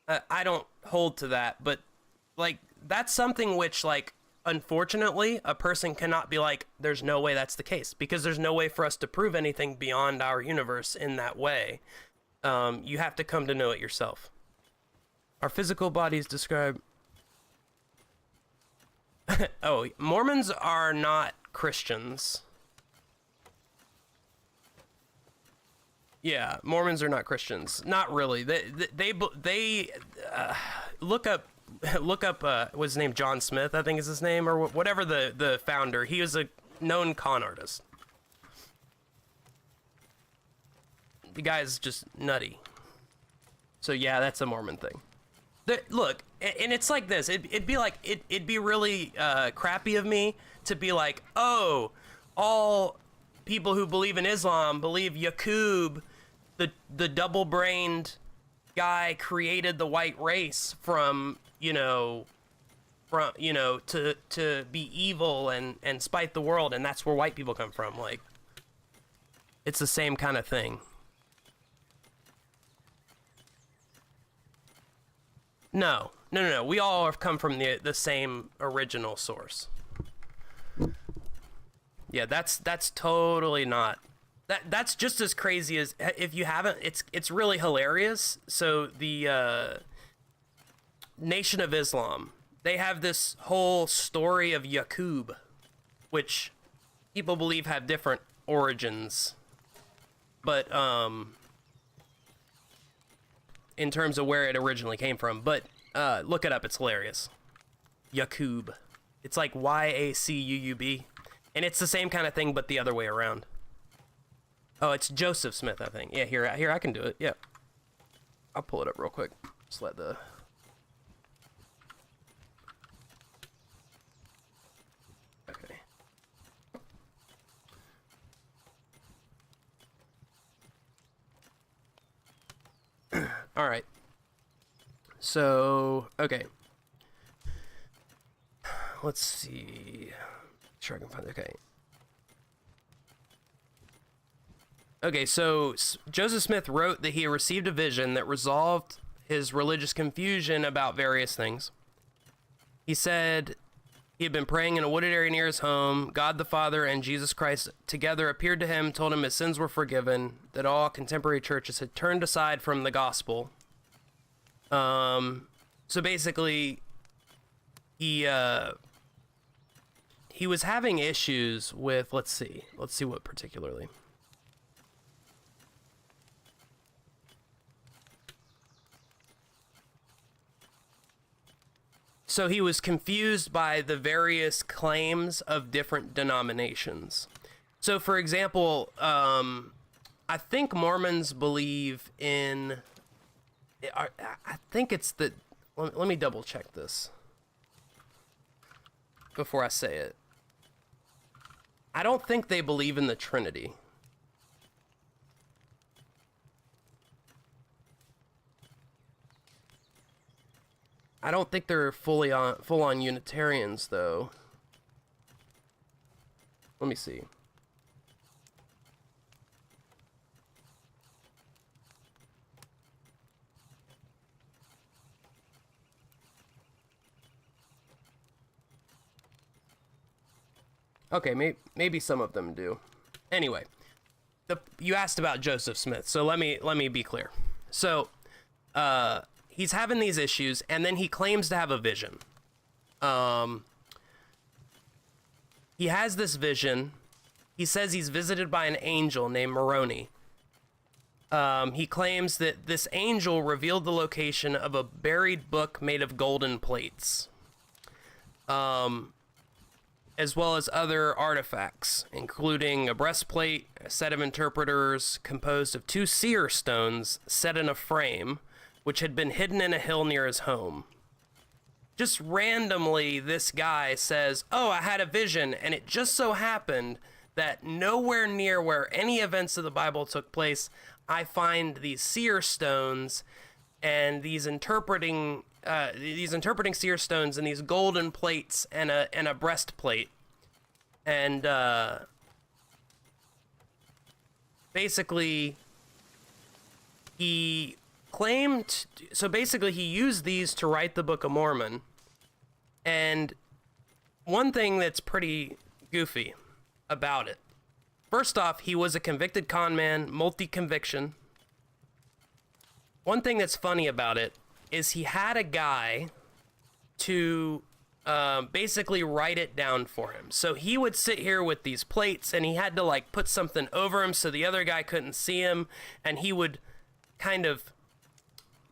I don't hold to that, but like that's something which like, unfortunately, a person cannot be like, there's no way that's the case, because there's no way for us to prove anything beyond our universe in that way. You have to come to know it yourself. Our physical bodies describe... Oh, Mormons are not Christians. Yeah, Mormons are not Christians. Not really. They look up what's his name, John Smith, I think is his name, or whatever the founder. He was a known con artist. The guy's just nutty. So yeah, that's a Mormon thing. Look, and it's like this. It'd be like it'd be really crappy of me to be like, oh, all people who believe in Islam believe Yaqub, the double-brained guy, created the white race to be evil and spite the world, and that's where white people come from. Like, it's the same kind of thing. No. We all have come from the same original source. Yeah, that's totally not. That's just as crazy as, if you haven't, it's really hilarious. So the Nation of Islam, they have this whole story of Yaqub, which people believe have different origins, but in terms of where it originally came from. But Look it up. It's hilarious. Yacoob. It's like Yacuub. And it's the same kind of thing, but the other way around. Oh, it's Joseph Smith, I think. Yeah, here, I can do it. Yeah. I'll pull it up real quick. Just let the... Okay. All right. So, okay. Let's see. Sure I can find it. Okay. Okay, so Joseph Smith wrote that he received a vision that resolved his religious confusion about various things. He said he had been praying in a wooded area near his home. God the Father and Jesus Christ together appeared to him, told him his sins were forgiven, that all contemporary churches had turned aside from the gospel. So basically, he was having issues with, let's see what particularly. So he was confused by the various claims of different denominations. So, for example, I think Mormons believe in... I think it's the... Let me double check this before I say it. I don't think they believe in the Trinity. I don't think they're full-on Unitarians, though. Let me see. Okay, maybe some of them do. Anyway, you asked about Joseph Smith, so let me be clear. So, he's having these issues, and then he claims to have a vision. He has this vision. He says he's visited by an angel named Moroni. He claims that this angel revealed the location of a buried book made of golden plates, as well as other artifacts, including a breastplate, a set of interpreters composed of 2 seer stones set in a frame, which had been hidden in a hill near his home. Just randomly, this guy says, oh, I had a vision, and it just so happened that nowhere near where any events of the Bible took place, I find these seer stones and these interpreting seer stones and these golden plates and a breastplate. And basically, he claimed, so basically he used these to write the Book of Mormon. And one thing that's pretty goofy about it, first off, he was a convicted con man, multi-conviction. One thing that's funny about it is he had a guy to basically write it down for him. So he would sit here with these plates, and he had to like put something over him so the other guy couldn't see him, and he would kind of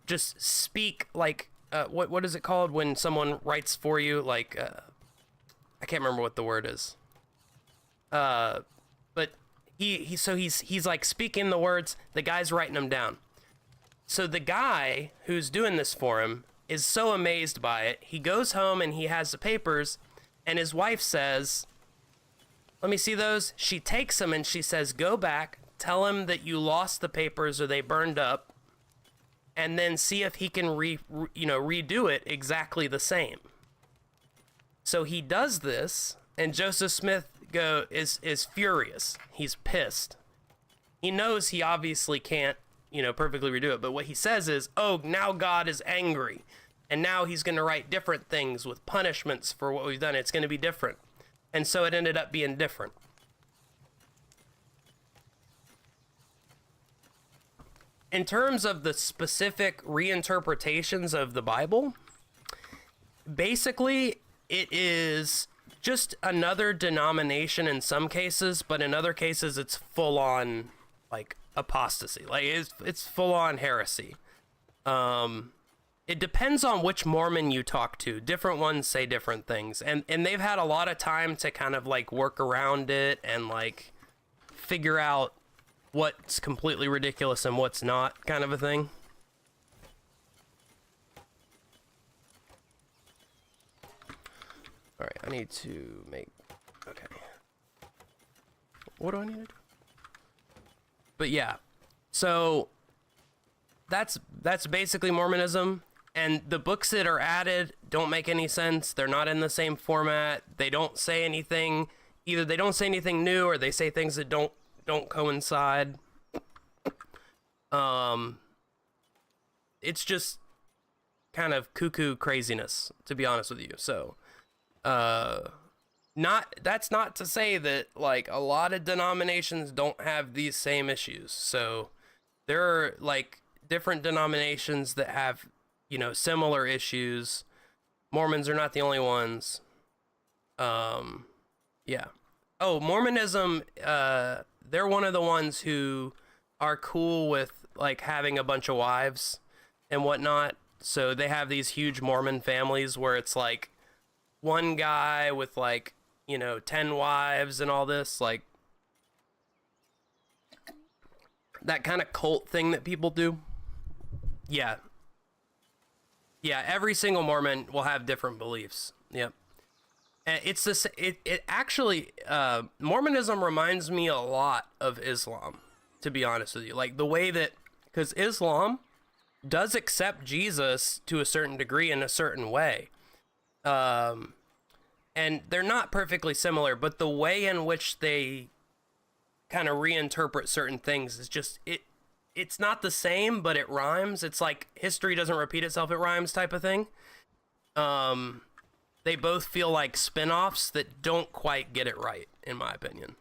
just speak like what is it called when someone writes for you? Like I can't remember what the word is. But he's like speaking the words, the guy's writing them down. So the guy who's doing this for him is so amazed by it. He goes home and he has the papers, and his wife says, let me see those. She takes them and she says, go back, tell him that you lost the papers or they burned up, and then see if he can redo it exactly the same. So he does this, and Joseph Smith is furious. He's pissed. He knows he obviously can't, perfectly redo it. But what he says is, oh, now God is angry. And now he's going to write different things with punishments for what we've done. It's going to be different. And so it ended up being different. In terms of the specific reinterpretations of the Bible, basically it is just another denomination in some cases, but in other cases it's full on like apostasy. Like it's full on heresy. it depends on which Mormon you talk to. Different ones say different things, and they've had a lot of time to kind of like work around it and like figure out what's completely ridiculous and what's not, kind of a thing. All right, I need to make, okay. What do I need to do? But yeah, so that's basically Mormonism, and the books that are added don't make any sense. They're not in the same format. They don't say anything. Either they don't say anything new, or they say things that don't coincide. It's just kind of cuckoo craziness, to be honest with you. So, that's not to say that like a lot of denominations don't have these same issues. So there are like different denominations that have, you know, similar issues. Mormons are not the only ones. Yeah. Oh, Mormonism, they're one of the ones who are cool with like having a bunch of wives and whatnot. So they have these huge Mormon families where it's like one guy with like, you know, 10 wives and all this, like that kind of cult thing that people do. Yeah. Yeah, every single Mormon will have different beliefs. Yep. And it's this, it actually, Mormonism reminds me a lot of Islam, to be honest with you. Like the way that, because Islam does accept Jesus to a certain degree in a certain way. And they're not perfectly similar, but the way in which they kind of reinterpret certain things is just, it's not the same, but it rhymes. It's like history doesn't repeat itself, it rhymes type of thing. They both feel like spin-offs that don't quite get it right, in my opinion.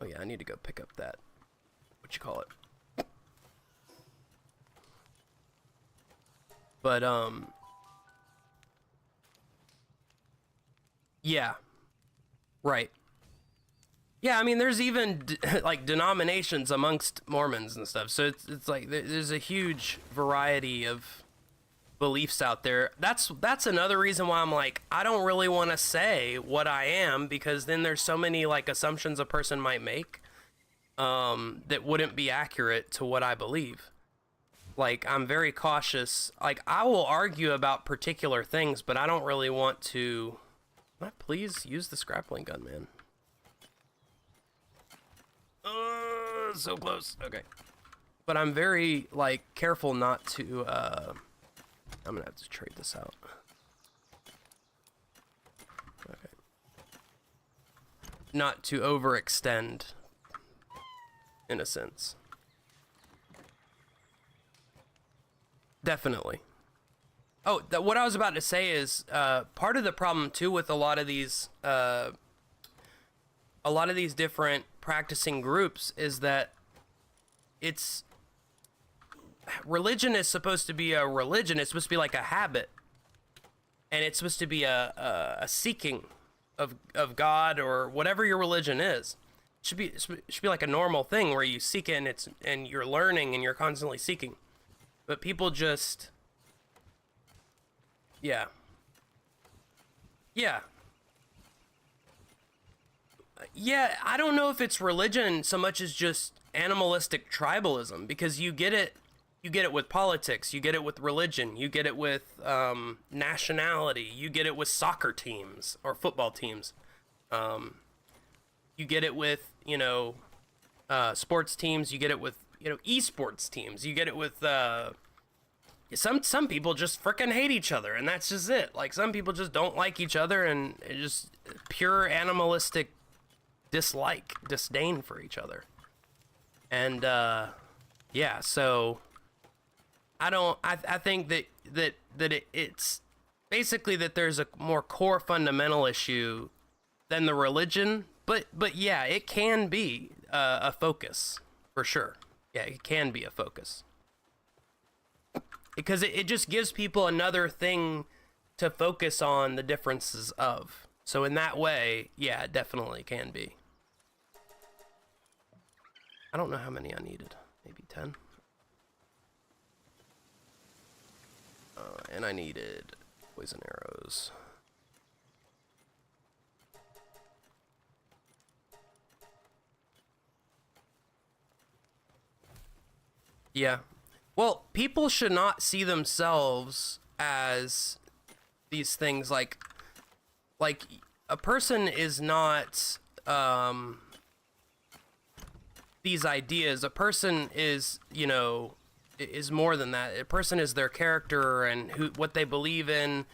Oh yeah, I need to go pick up that, what you call it. But, yeah, right. Yeah, I mean, there's even like denominations amongst Mormons and stuff. So it's like there's a huge variety of beliefs out there. That's another reason why I'm like, I don't really want to say what I am, because then there's so many like assumptions a person might make that wouldn't be accurate to what I believe. Like, I'm very cautious. Like, I will argue about particular things, but I don't really want to. Can I please use the grappling gun, man? So close. Okay. But I'm very, like, careful not to, I'm gonna have to trade this out. Okay. Not to overextend, in a sense. Definitely. Oh, what I was about to say is, part of the problem too with a lot of these different practicing groups is that religion is supposed to be a religion. It's supposed to be like a habit, and it's supposed to be a seeking of God or whatever your religion is. It should be like a normal thing where you seek it and you're learning and you're constantly seeking. But people just, yeah. Yeah. Yeah, I don't know if it's religion so much as just animalistic tribalism, because you get it with politics, you get it with religion, you get it with nationality, you get it with soccer teams or football teams. You get it with, sports teams, you get it with, esports teams, you get it with some people just frickin' hate each other, and that's just it. Like, some people just don't like each other, and it's just pure animalistic disdain for each other. And yeah, so I think that it's basically that there's a more core fundamental issue than the religion, but yeah, it can be a focus for sure. Yeah, it can be a focus, because it just gives people another thing to focus on the differences of. So in that way, yeah, it definitely can be. I don't know how many I needed. Maybe 10. And I needed poison arrows. Yeah. Well, people should not see themselves as these things like a person is not these ideas. A person is, you know, is more than that. A person is their character and what they believe in,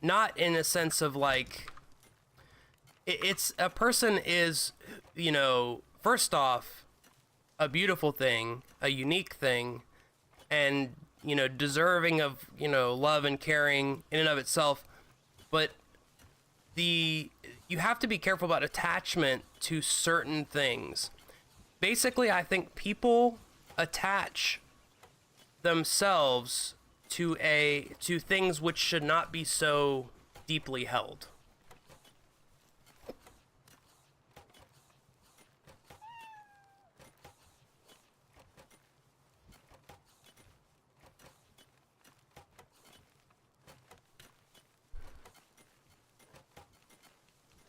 not in a sense of like it's a person is, you know, first off, a beautiful thing, a unique thing, and, you know, deserving of, you know, love and caring in and of itself. But you have to be careful about attachment to certain things. Basically, I think people attach themselves to things which should not be so deeply held.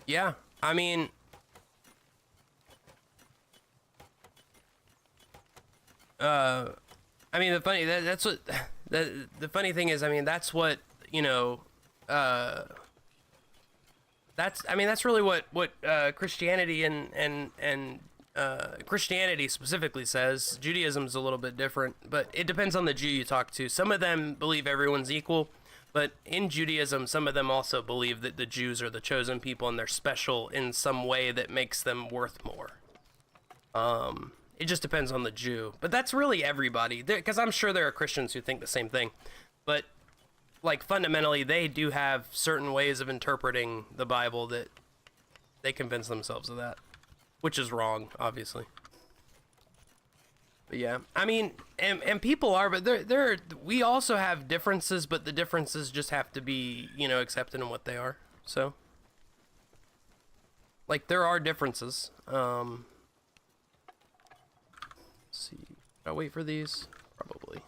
Yeah, I mean, the funny that's what the funny thing is. I mean, that's what, you know. That's really what Christianity and Christianity specifically says. Judaism's a little bit different, but it depends on the Jew you talk to. Some of them believe everyone's equal. But in Judaism, some of them also believe that the Jews are the chosen people and they're special in some way that makes them worth more. It just depends on the Jew. But that's really everybody. Because I'm sure there are Christians who think the same thing. But, like, fundamentally, they do have certain ways of interpreting the Bible that they convince themselves of that. Which is wrong, obviously. But yeah, I mean, and people are, but we also have differences, but the differences just have to be, you know, accepted in what they are. So, like, there are differences. Let's see, should I wait for these? Probably.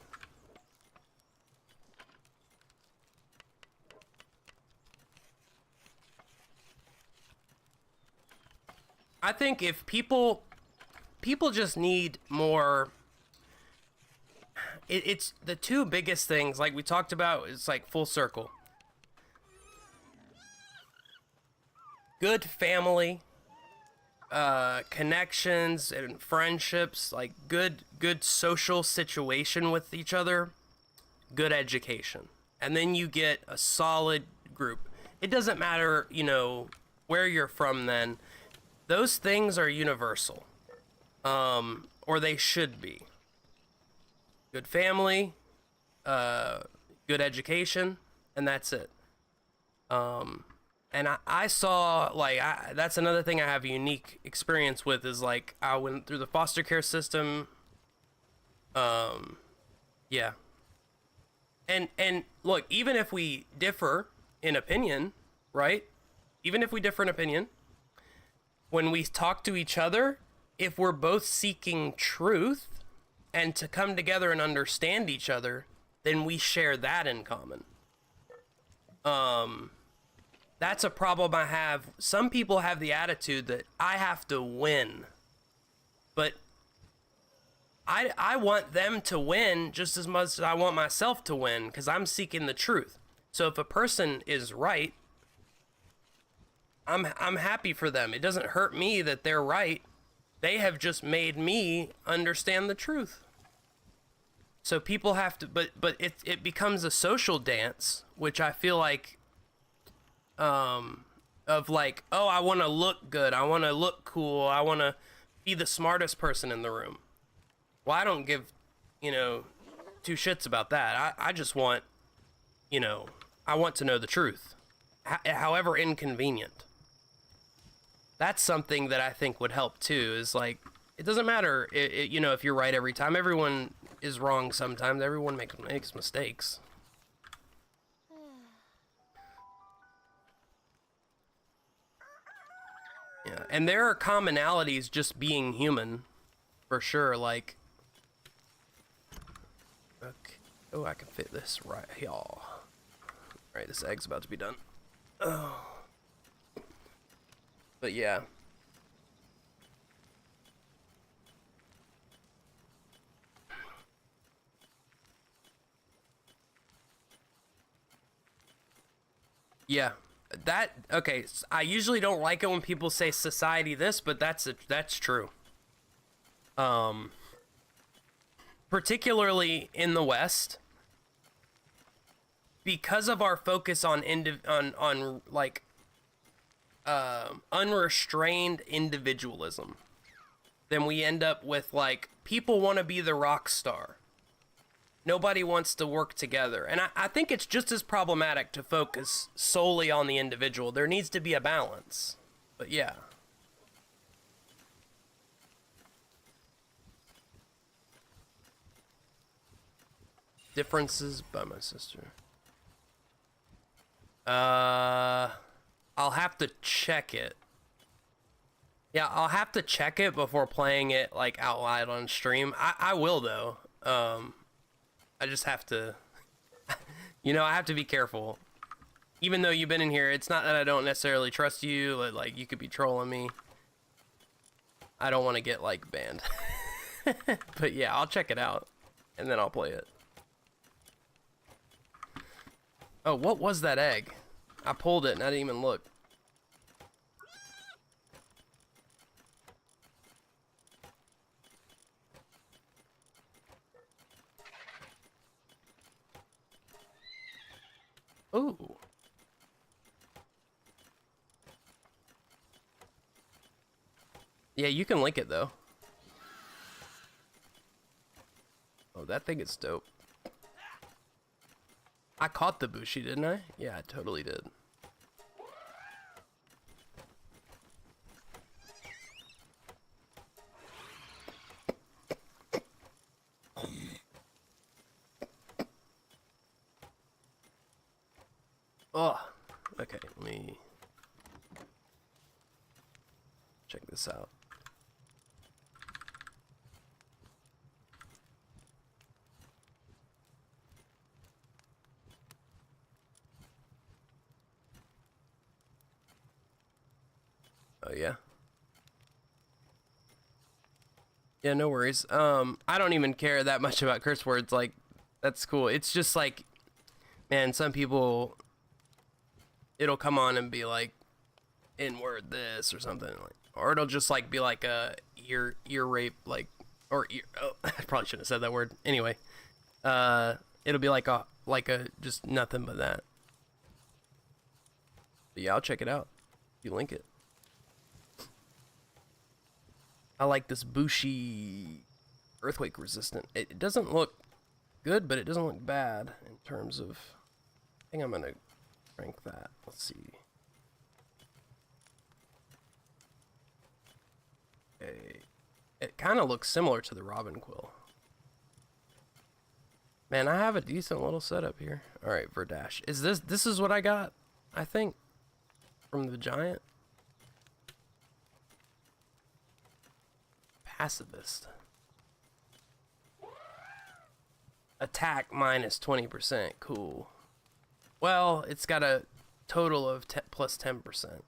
I think if people just need more. It's the two biggest things, like we talked about, is like full circle. Good family, connections and friendships, like good social situation with each other, good education. And then you get a solid group. It doesn't matter, you know, where you're from then. Those things are universal. Or they should be. Good family, good education, and that's it. And I saw, like, that's another thing I have a unique experience with is, like, I went through the foster care system. Yeah. And look, even if we differ in opinion, right? Even if we differ in opinion, when we talk to each other, if we're both seeking truth and to come together and understand each other, then we share that in common. That's a problem I have. Some people have the attitude that I have to win. But I want them to win just as much as I want myself to win, because I'm seeking the truth. So if a person is right, I'm happy for them. It doesn't hurt me that they're right. They have just made me understand the truth. So people have to, but it becomes a social dance, which I feel like, of like, oh, I want to look good, I want to look cool, I want to be the smartest person in the room. Well, I don't give, you know, two shits about that. I just want, you know, I want to know the truth, however inconvenient. That's something that I think would help too, is like, it doesn't matter, you know, if you're right every time. Everyone is wrong sometimes. Everyone makes mistakes. Yeah, and there are commonalities just being human, for sure. Like, okay, oh, I can fit this right, y'all. Alright, this egg's about to be done. Oh. But yeah. Yeah. Okay, I usually don't like it when people say society this, but that's true. Particularly in the West, because of our focus on like unrestrained individualism, then we end up with like people want to be the rock star. Nobody wants to work together. And I think it's just as problematic to focus solely on the individual. There needs to be a balance. But yeah. Differences by my sister. I'll have to check it. Yeah, I'll have to check it before playing it like out loud on stream. I will though. I just have to, you know, I have to be careful. Even though you've been in here, it's not that I don't necessarily trust you. Like, you could be trolling me. I don't want to get, like, banned. But yeah, I'll check it out. And then I'll play it. Oh, what was that egg? I pulled it and I didn't even look. Ooh. Yeah, you can link it though. Oh, that thing is dope. I caught the Bushi, didn't I? Yeah, I totally did. Oh, okay, let me check this out. Oh yeah. Yeah, no worries. I don't even care that much about curse words. Like, that's cool. It's just like, man, some people, it'll come on and be like, N-word this or something, like, or it'll just like be like a ear rape, like, or ear, oh, I probably shouldn't have said that word. Anyway, it'll be like a just nothing but that. But yeah, I'll check it out. You link it. I like this Bushi earthquake resistant. It doesn't look good, but it doesn't look bad in terms of, I think I'm gonna rank that. Let's see. Okay. It kind of looks similar to the Robin Quill. Man, I have a decent little setup here. All right, Verdash. Is this is what I got, I think, from the giant? Pacifist. Attack minus 20%. Cool. Well, it's got a total of plus 10%.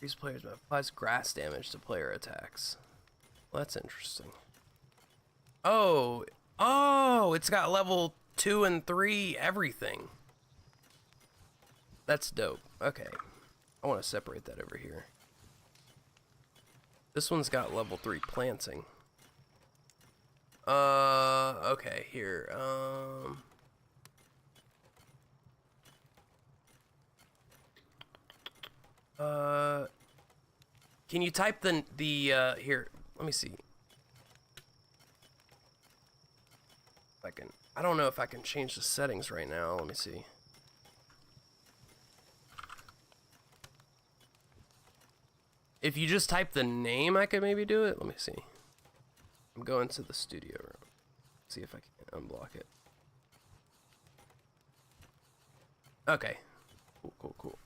These players applies grass damage to player attacks. Well, that's interesting. Oh, it's got level 2 and 3 everything. That's dope. Okay. I want to separate that over here. This one's got level 3 planting. Okay, here. Can you type the here, let me see. If I don't know if I can change the settings right now. Let me see. If you just type the name, I could maybe do it. Let me see. I'm going to the studio room. See if I can unblock it. Okay. Cool.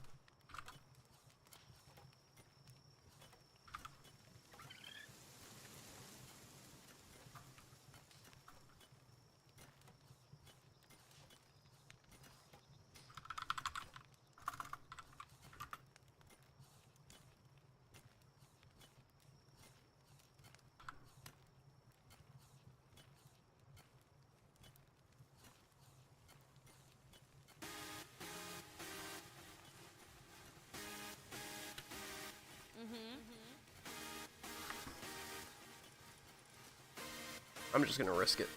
I'm just gonna risk it.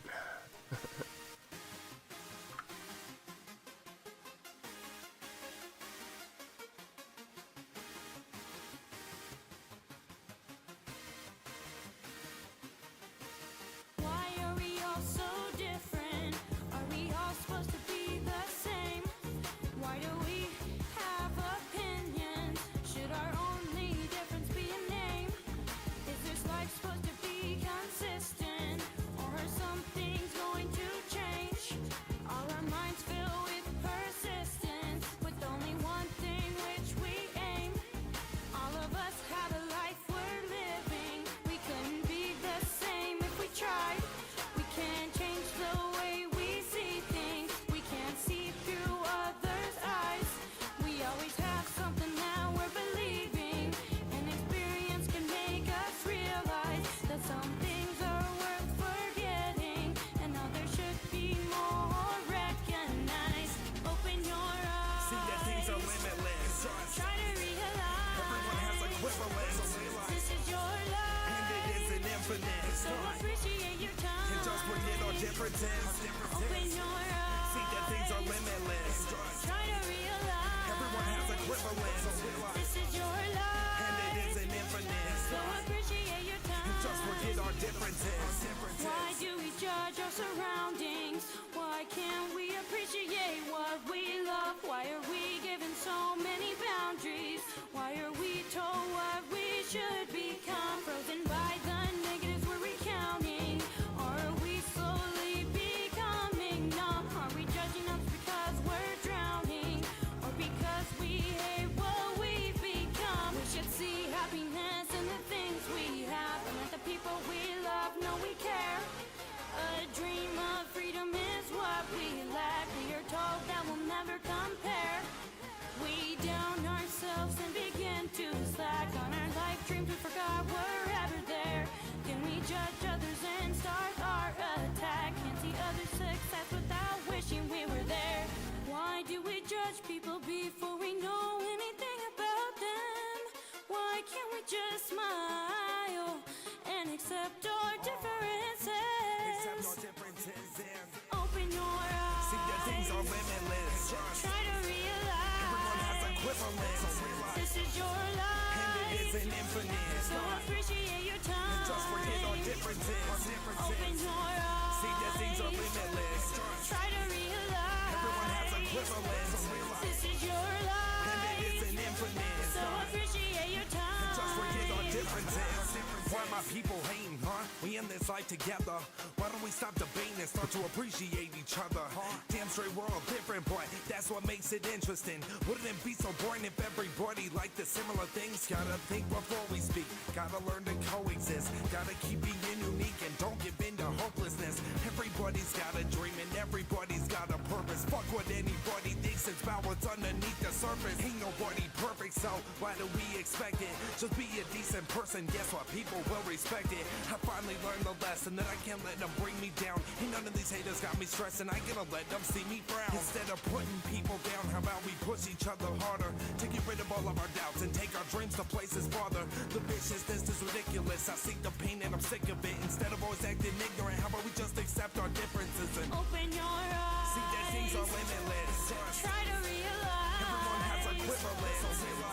People hating, huh? We in this life together. Why don't we stop debating and start to appreciate each other? Damn straight we're all different, but that's what makes it interesting. Wouldn't it be so boring if everybody liked the similar things? Gotta think before we speak. Gotta learn to coexist. Gotta keep being unique and don't give in to hopelessness. Everybody's got a dream and everybody's got a purpose. Fuck what anybody thinks, it's about what's underneath the surface. Ain't nobody perfect, so why do we expect it? Just be a decent person, guess what? People will respect it. I finally learned the lesson that I can't let them bring me down. Ain't none of these haters got me stressing, I gotta let them see me frown. Instead of putting people down, how about we push each other harder to get rid of all of our doubts and take our dreams to places farther. The viciousness is ridiculous, I see the pain and I'm sick of it. Instead of always acting ignorant, how about we just accept our differences and open your eyes. See that things are limitless. Try to realize everyone has equivalence.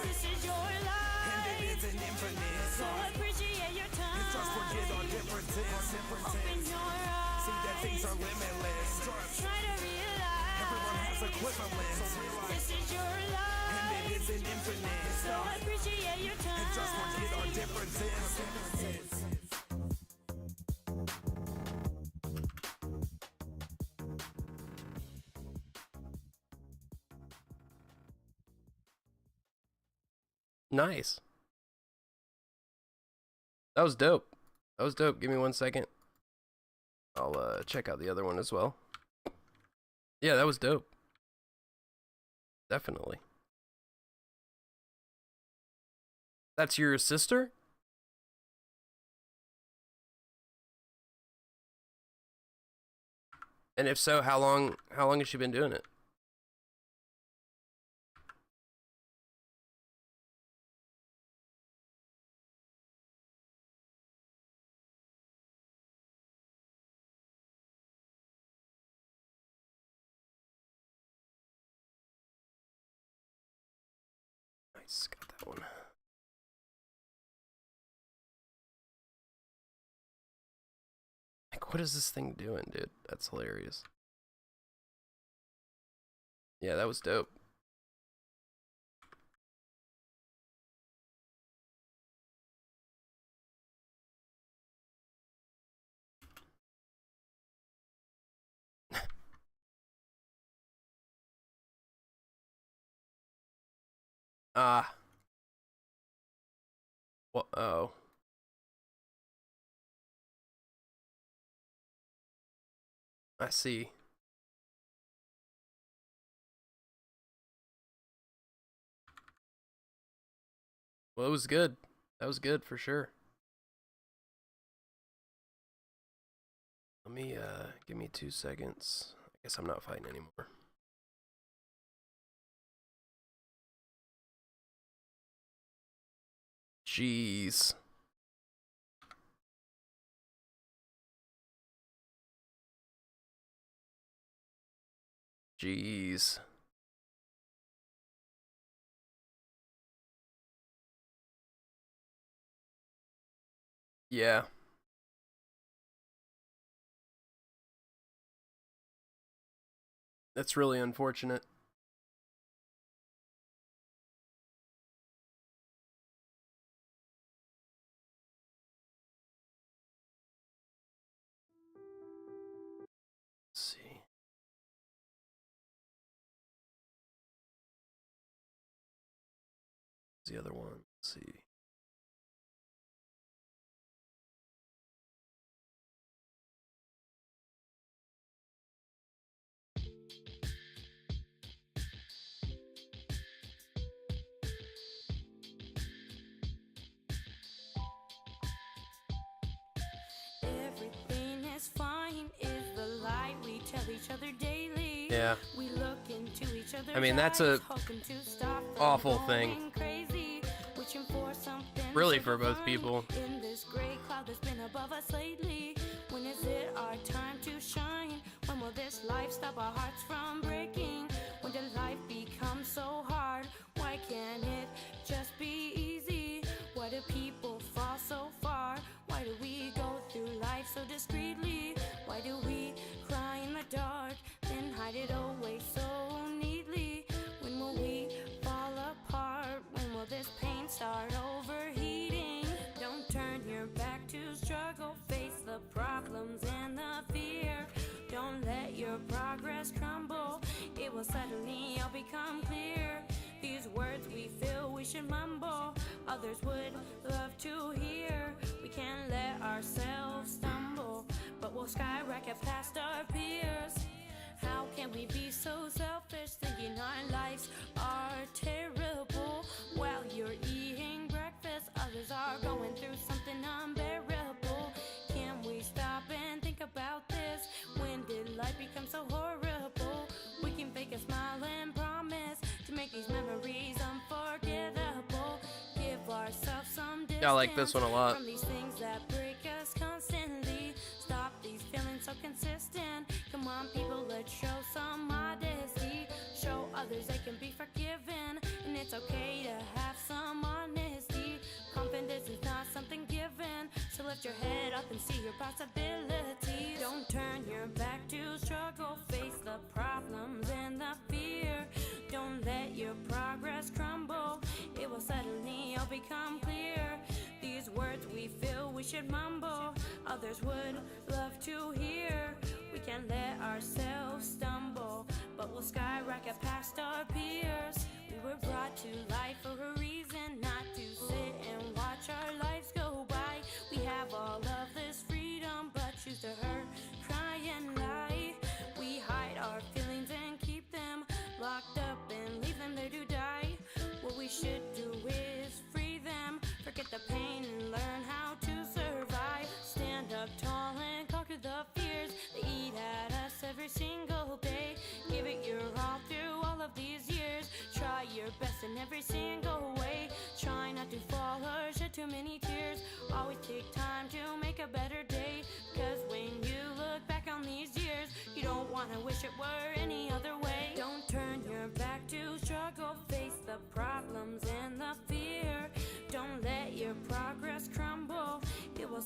This is your life, and it isn't infinite. So appreciate your time. And just forget our differences. Open your eyes. See that things are limitless. Try to realize everyone has equivalence. This is your life, and it isn't infinite. So appreciate your time. And just forget our differences. Nice. That was dope. That was dope. Give me 1 second. I'll check out the other one as well. Yeah, that was dope. Definitely. That's your sister? And if so, how long has she been doing it? Nice, got that one. Like, what is this thing doing, dude? That's hilarious. Yeah, that was dope. Ah. Well, oh. I see. Well, it was good. That was good for sure. Let me, give me 2 seconds. I guess I'm not fighting anymore. Jeez. Jeez. Yeah. That's really unfortunate. Let's see. The other one. Let's see. Everything is fine is the lie we tell each other daily. Yeah. We look into each other's I mean, that's a eyes, hoping to stop them awful thing. going crazy, wishing for something Really so for both divine people. in this gray cloud that's been above us lately. When is it our time to shine? When will this life stop our hearts from breaking? When did life become so hard? Why can't it just be easy? Why do people fall so far? Why do we go through life so discreetly? Why do we cry in the dark, then hide it away so neatly? When will we fall apart? When will this pain start overheating? Don't turn your back to struggle, face the problems and the fear. Don't let your progress crumble, it will suddenly all become clear. These words we feel we should mumble, others would love to hear. We can't let ourselves stumble, but we'll skyrocket past our peers. How can we be so selfish, thinking our lives are terrible? While you're eating breakfast, others are going through something unbearable. Can we stop and think about this? When did life become so horrible? We can fake a smile and promise to make these memories unforgettable. Give ourselves some distance Yeah, I like this one a lot. from these things that break us constantly. Stop these feelings so consistent. Come on, people, let's show some modesty. Show others they can be forgiven, and it's okay to have some honesty. Confidence is not something given, so lift your head up and see your possibilities. Don't turn your back to struggle, face the problems and the fear. Don't let your progress crumble, it will suddenly all become clear. These words we feel we should mumble, others would love to hear. We can't let ourselves stumble, but we'll skyrocket past our peers. We were brought to life for a reason, not to sit and watch our lives go by. We have all of this freedom, but choose to hurt, cry and lie. We hide our feelings and keep them locked up and leave them there to die. What we should do is free them, forget the pain and learn how to survive. Stand up tall and conquer the fears that eat at us every single day. Give it your all through all of these years. Try your best in every single way. Try not to fall or shed too many tears. Always take time to make a better day, because when you look back on these years, you don't want to wish it were any other way. Don't turn your back to struggle, face the problems and the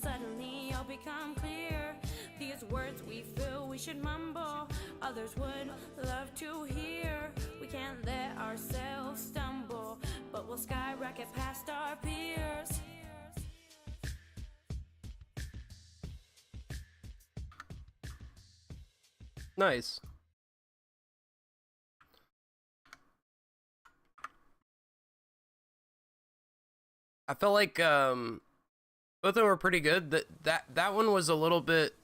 suddenly all become clear. These words we feel we should mumble, others would love to hear. We can't let ourselves stumble, but we'll skyrocket past our peers. Nice. I felt like both of them were pretty good. That one was a little bit.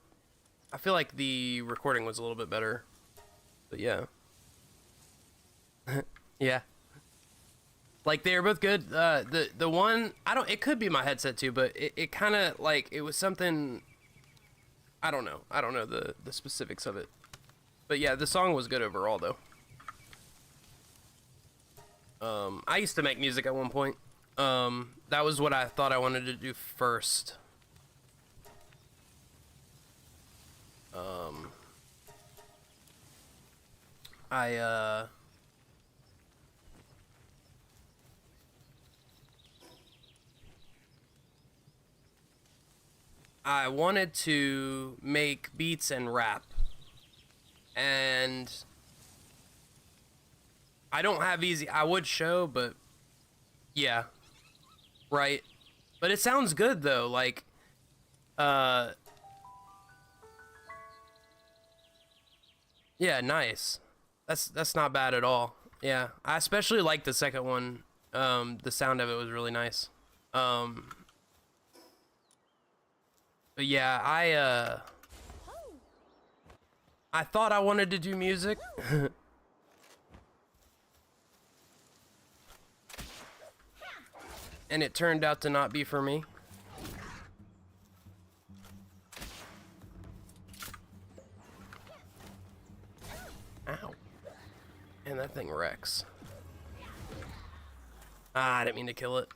I feel like the recording was a little bit better, but yeah, yeah. Like they were both good. The one I don't. It could be my headset too, but it kind of like it was something. I don't know. I don't know the specifics of it, but yeah, the song was good overall though. I used to make music at one point. That was what I thought I wanted to do first. I wanted to make beats and rap, and I don't have easy. I would show, but yeah, right. But it sounds good though. Like, yeah, nice. That's not bad at all. Yeah, I especially like the second one. The sound of it was really nice. But yeah, I thought I wanted to do music. And it turned out to not be for me. Ow. And that thing wrecks. Ah, I didn't mean to kill it.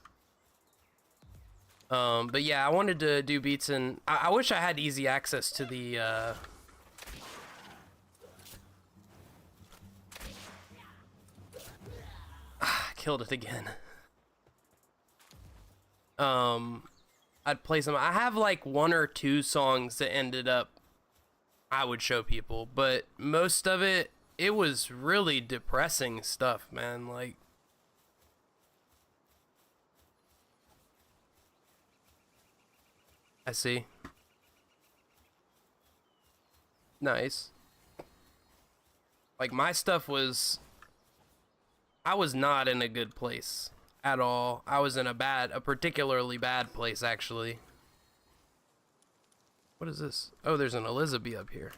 But yeah, I wanted to do beats, and I wish I had easy access to the, killed it again. I'd play some. I have like one or two songs that ended up I would show people, but most of it was really depressing stuff, man. Like, I see. Nice. Like my stuff was, I was not in a good place at all. I was in a particularly bad place, actually. What is this? Oh, there's an Elizabeth up here.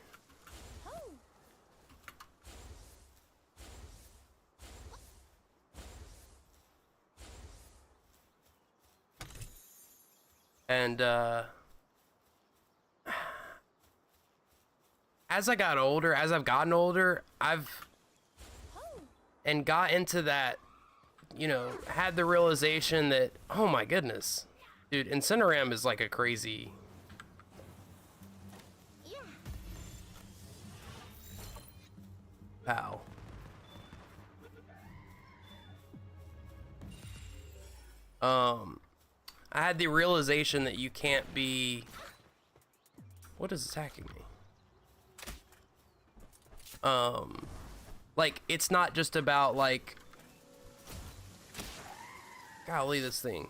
And, as I've gotten older, and got into that, you know, had the realization that, oh my goodness, dude, Incineram is like a crazy. Wow. I had the realization that you can't be. What is attacking me? Like, it's not just about, like, golly, this thing.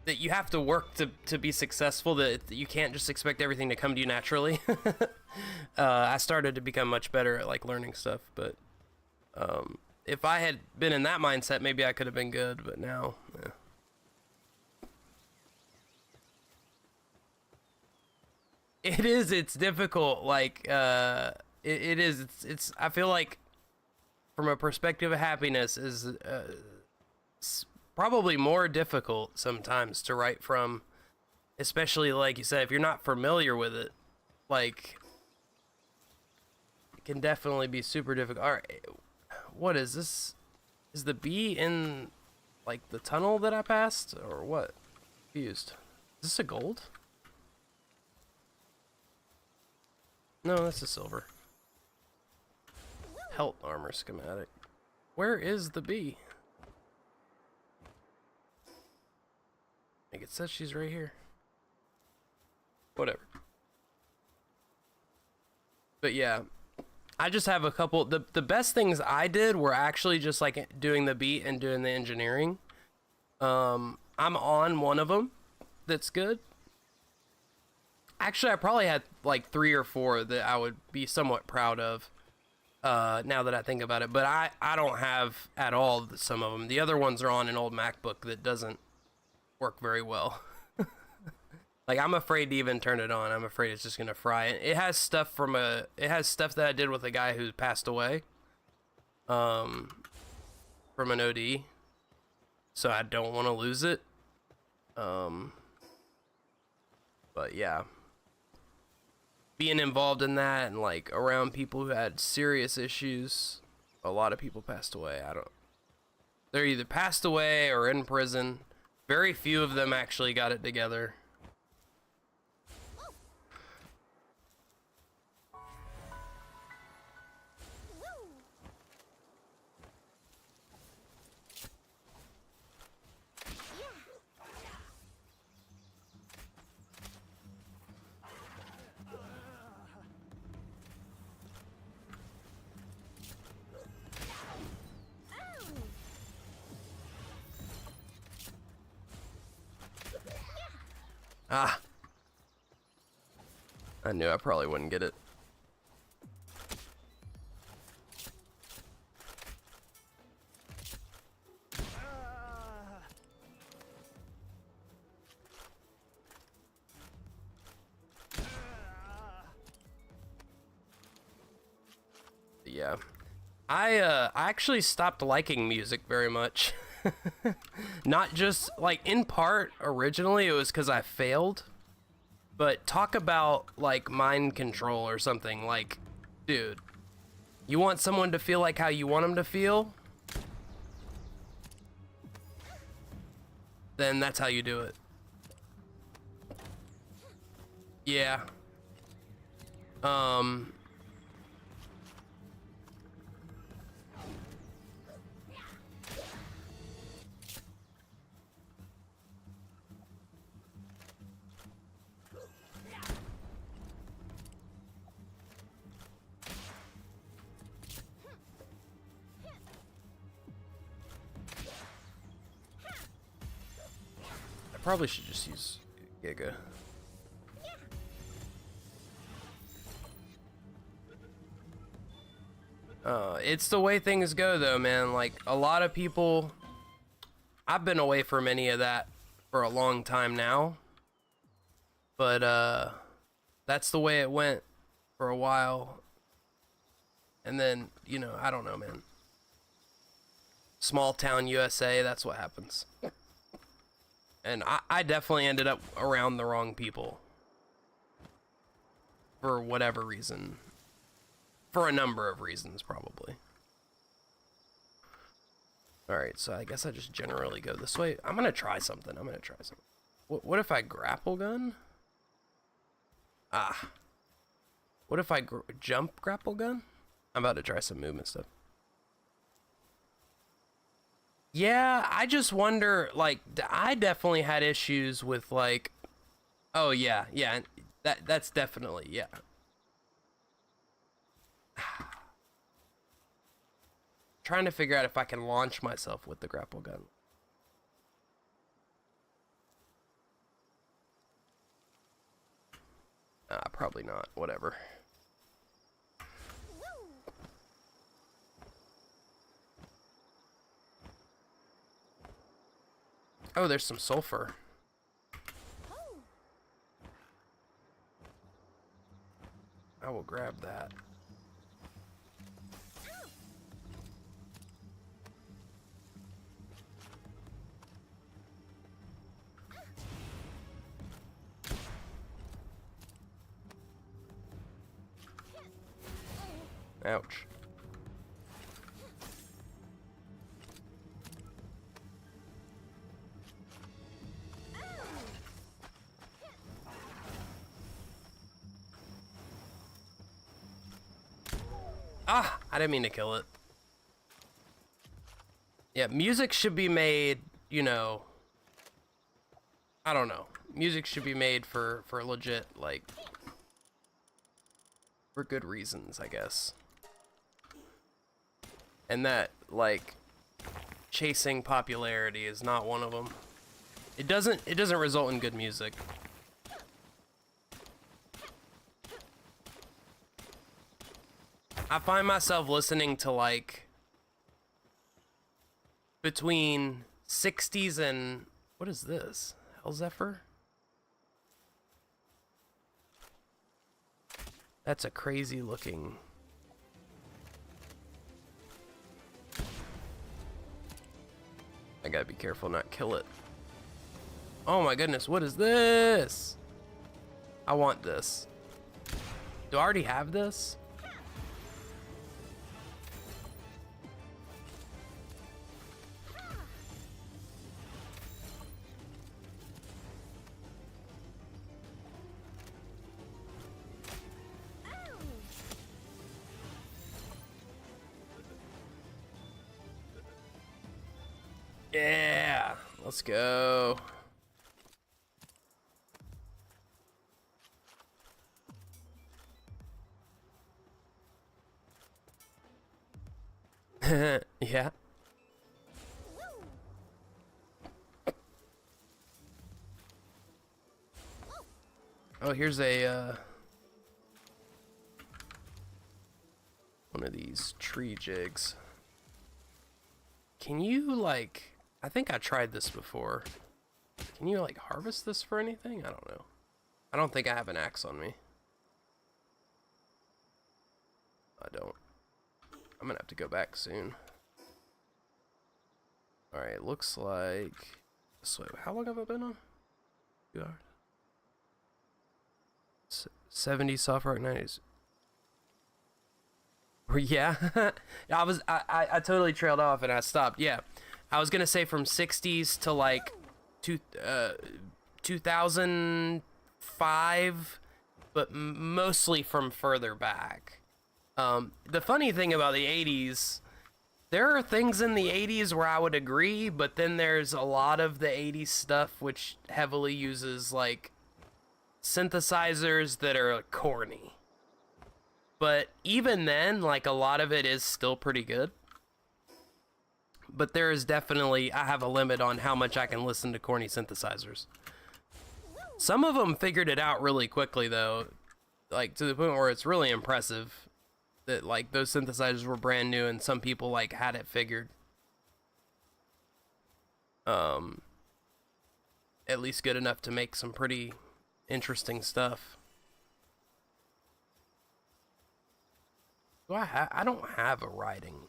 That you have to work to be successful, that you can't just expect everything to come to you naturally. I started to become much better at, like, learning stuff, but, if I had been in that mindset, maybe I could have been good, but now, yeah. It's difficult, like, it is, it's, I feel like, from a perspective of happiness, is, probably more difficult sometimes to write from, especially, like you said, if you're not familiar with it, like, it can definitely be super difficult. All right, what is this? Is the bee in, like, the tunnel that I passed, or what? Confused. Is this a gold? No, that's a silver. Pelt armor schematic. Where is the bee? Like it says she's right here. Whatever. But yeah, I just have a couple. The best things I did were actually just like doing the beat and doing the engineering. I'm on one of them that's good. Actually, I probably had like 3 or 4 that I would be somewhat proud of. Now that I think about it, but I don't have at all some of them. The other ones are on an old MacBook that doesn't work very well. Like I'm afraid to even turn it on. I'm afraid it's just gonna fry. It has stuff that I did with a guy who passed away, from an OD. So I don't want to lose it. But yeah, being involved in that and like around people who had serious issues, a lot of people passed away. They're either passed away or in prison. Very few of them actually got it together. Ah. I knew I probably wouldn't get it. Yeah. I actually stopped liking music very much. Not just, like, in part, originally it was because I failed. But talk about, like, mind control or something. Like, dude, you want someone to feel like how you want them to feel? Then that's how you do it. Yeah. Probably should just use Giga. It's the way things go though, man. Like a lot of people, I've been away from any of that for a long time now. But that's the way it went for a while. And then, you know, I don't know, man. Small town USA, that's what happens. And I definitely ended up around the wrong people. For whatever reason. For a number of reasons, probably. Alright, so I guess I just generally go this way. I'm gonna try something. What if I grapple gun? Ah. What if I jump grapple gun? I'm about to try some movement stuff. Yeah, I just wonder, like, I definitely had issues with, like, oh, yeah, that's definitely, yeah. Trying to figure out if I can launch myself with the grapple gun. Probably not, whatever. Oh, there's some sulfur. I will grab that. Ouch. I I didn't mean to kill it. Yeah, music should be made, you know, I don't know. Music should be made for legit, like, for good reasons, I guess. And that, like, chasing popularity is not one of them. It doesn't result in good music. I find myself listening to, like, between 60s and, what is this? Hell Zephyr? That's a crazy looking. I gotta be careful not kill it. Oh my goodness, what is this? I want this. Do I already have this? Yeah, let's go. Yeah. Oh, here's a one of these tree jigs. Can you, like, I think I tried this before. Can you, like, harvest this for anything? I don't know. I don't think I have an axe on me. I don't. I'm gonna have to go back soon. Alright, looks like this way. How long have I been on? 2 hours. 70s soft rock 90s. Yeah. I totally trailed off and I stopped. Yeah. I was gonna say from 60s to like 2005, but mostly from further back. The funny thing about the 80s, there are things in the 80s where I would agree, but then there's a lot of the 80s stuff which heavily uses like synthesizers that are corny. But even then, like, a lot of it is still pretty good. But there is definitely, I have a limit on how much I can listen to corny synthesizers. Some of them figured it out really quickly, though. Like, to the point where it's really impressive that, like, those synthesizers were brand new and some people, like, had it figured. At least good enough to make some pretty interesting stuff. I don't have a riding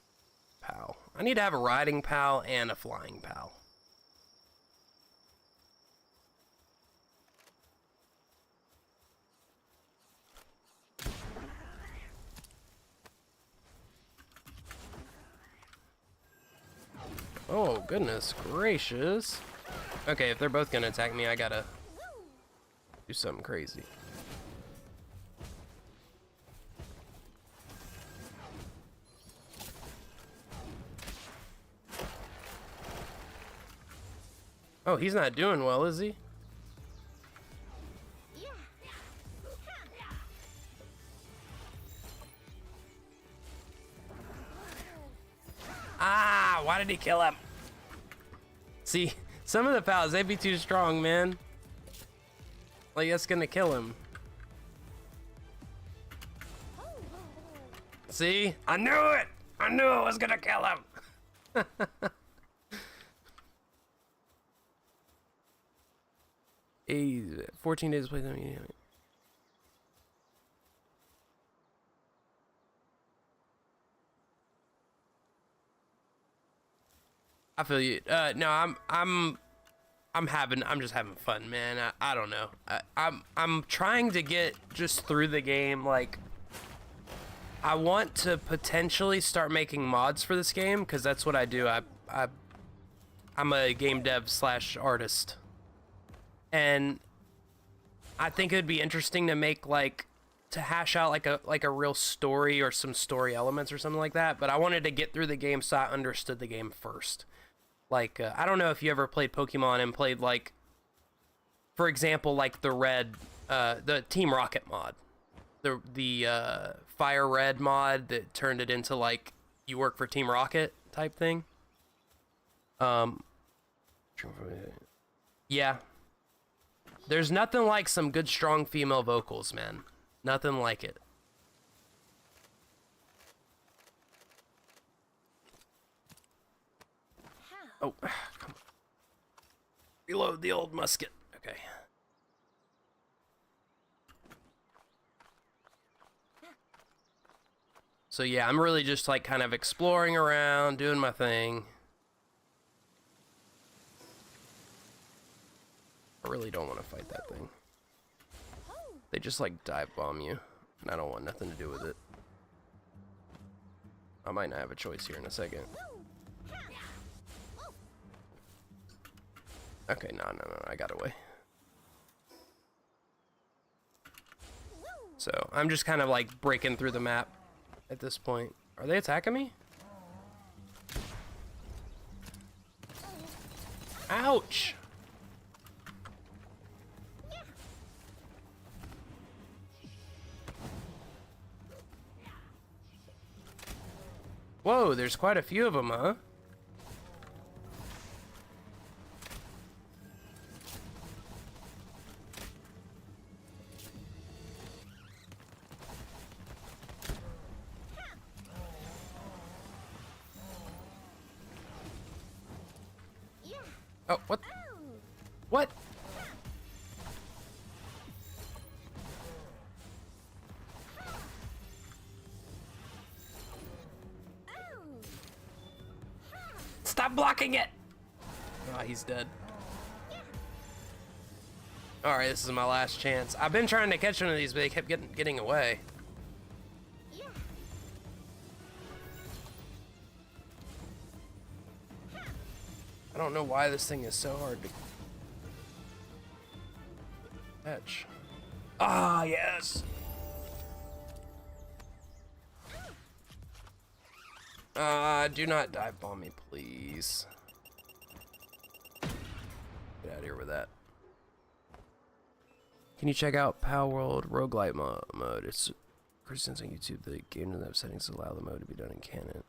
pal. I need to have a riding pal and a flying pal. Oh, goodness gracious. Okay, if they're both gonna attack me, I gotta do something crazy. Oh, he's not doing well, is he? Ah, why did he kill him? See, some of the pals, they'd be too strong, man. Like, that's gonna kill him. See? I knew it! I knew it was gonna kill him! 14 days to play them. I feel you. No, I'm just having fun, man. I don't know. I'm trying to get just through the game. Like, I want to potentially start making mods for this game because that's what I do. I'm a game dev / artist. And I think it would be interesting to make, like, to hash out like a real story or some story elements or something like that, but I wanted to get through the game so I understood the game first. Like I don't know if you ever played Pokemon and played like, for example, like the Team Rocket mod, the Fire Red mod that turned it into like you work for Team Rocket type thing. Yeah. There's nothing like some good strong female vocals, man. Nothing like it. Oh, come on. Reload the old musket. Okay. So yeah, I'm really just like kind of exploring around, doing my thing. I really don't want to fight that thing. They just like dive bomb you, and I don't want nothing to do with it. I might not have a choice here in a second. Okay, no, I got away. So I'm just kind of like breaking through the map at this point. Are they attacking me? Ouch! Whoa, there's quite a few of them, huh? Oh, what? What? Stop blocking it! Oh, he's dead. Alright, this is my last chance. I've been trying to catch one of these, but they kept getting away. I don't know why this thing is so hard to catch. Ah, yes! Do not dive bomb me, please. Get out of here with that. Can you check out Palworld roguelite mode? It's for instance on YouTube. The game doesn't have settings to allow the mode to be done in canon.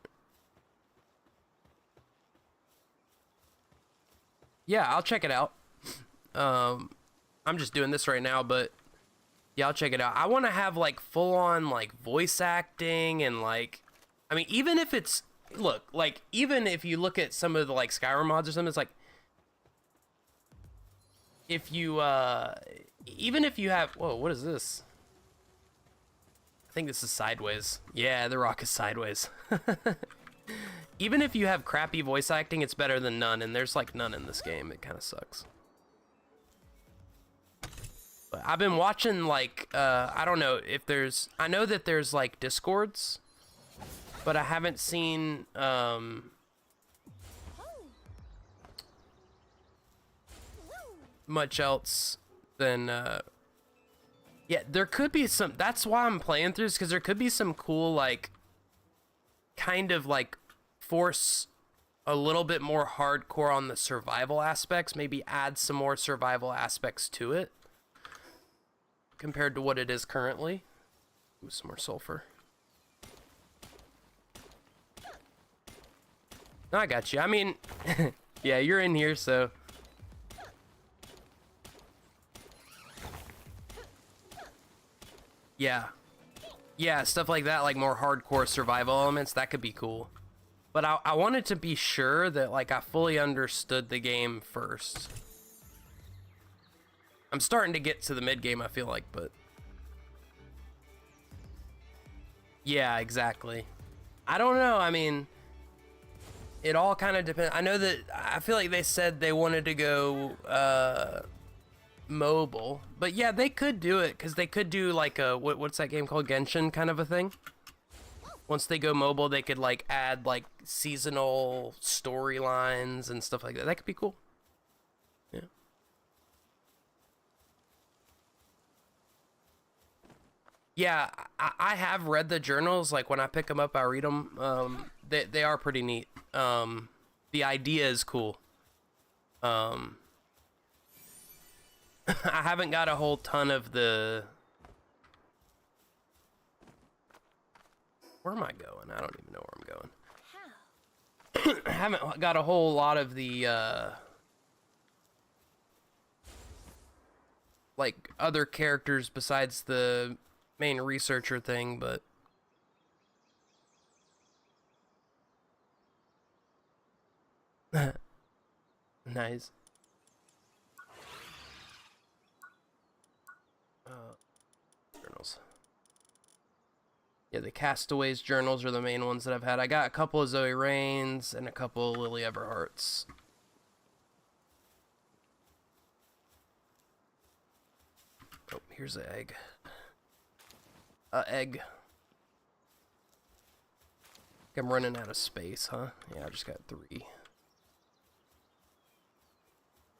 Yeah, I'll check it out. I'm just doing this right now, but yeah, I'll check it out. I want to have like full-on like voice acting and like, I mean, even if it's, look, like even if you look at some of the like Skyrim mods or something, it's like, if you even if you have, whoa, what is this? I think this is sideways. Yeah, the rock is sideways. Even if you have crappy voice acting, it's better than none, and there's like none in this game. It kind of sucks. But I've been watching like I don't know if there's, I know that there's like Discords, but I haven't seen much else than yeah, there could be some, that's why I'm playing through, because there could be some cool like kind of like force a little bit more hardcore on the survival aspects, maybe add some more survival aspects to it compared to what it is currently. Ooh, some more sulfur. No, I got you. I mean, yeah, you're in here, so. Yeah. Yeah, stuff like that, like more hardcore survival elements, that could be cool. But I wanted to be sure that like I fully understood the game first. I'm starting to get to the mid game, I feel like, but yeah, exactly. I don't know. I mean, it all kind of depends. I know that I feel like they said they wanted to go mobile, but yeah, they could do it because they could do like a what's that game called, Genshin kind of a thing. Once they go mobile, they could like add like seasonal storylines and stuff like that. That could be cool. Yeah. Yeah, I have read the journals. Like when I pick them up, I read them. They are pretty neat. The idea is cool. I haven't got a whole ton of the. Where am I going? I don't even know where I'm going. I haven't got a whole lot of the like other characters besides the main researcher thing, but nice. Journals. Yeah, the Castaways journals are the main ones that I've had. I got a couple of Zoe Rains and a couple of Lily Everharts. Oh, here's an egg. Egg. I'm running out of space, huh? Yeah, I just got 3.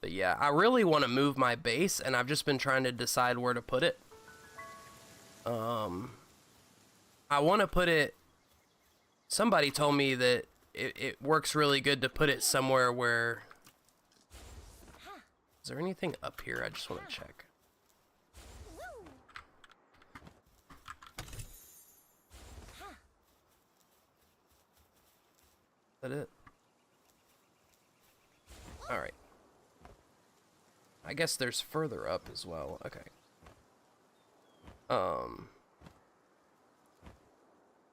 But yeah, I really want to move my base, and I've just been trying to decide where to put it. I want to put it... Somebody told me that it works really good to put it somewhere where... Is there anything up here? I just want to check. Is that it? Alright. I guess there's further up as well. Okay.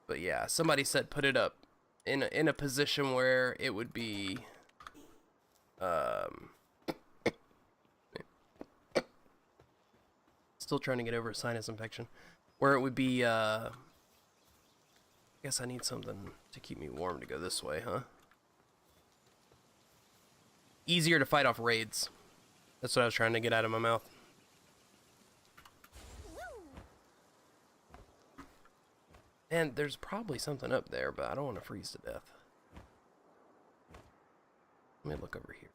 But yeah, somebody said put it up in a position where it would be still trying to get over a sinus infection. Where it would be I guess I need something to keep me warm to go this way, huh? Easier to fight off raids. That's what I was trying to get out of my mouth. And there's probably something up there, but I don't want to freeze to death. Let me look over here.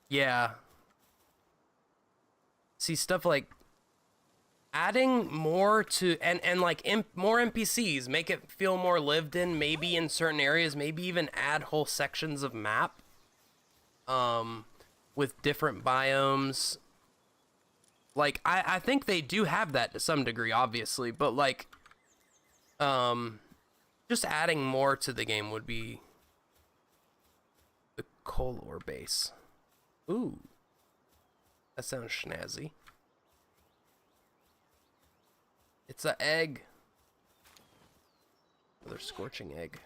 Yeah. See, stuff like adding more to and like more NPCs, make it feel more lived in, maybe in certain areas, maybe even add whole sections of map with different biomes. Like I think they do have that to some degree, obviously, but like just adding more to the game would be the Color base. Ooh. That sounds snazzy. It's an egg. Another scorching egg.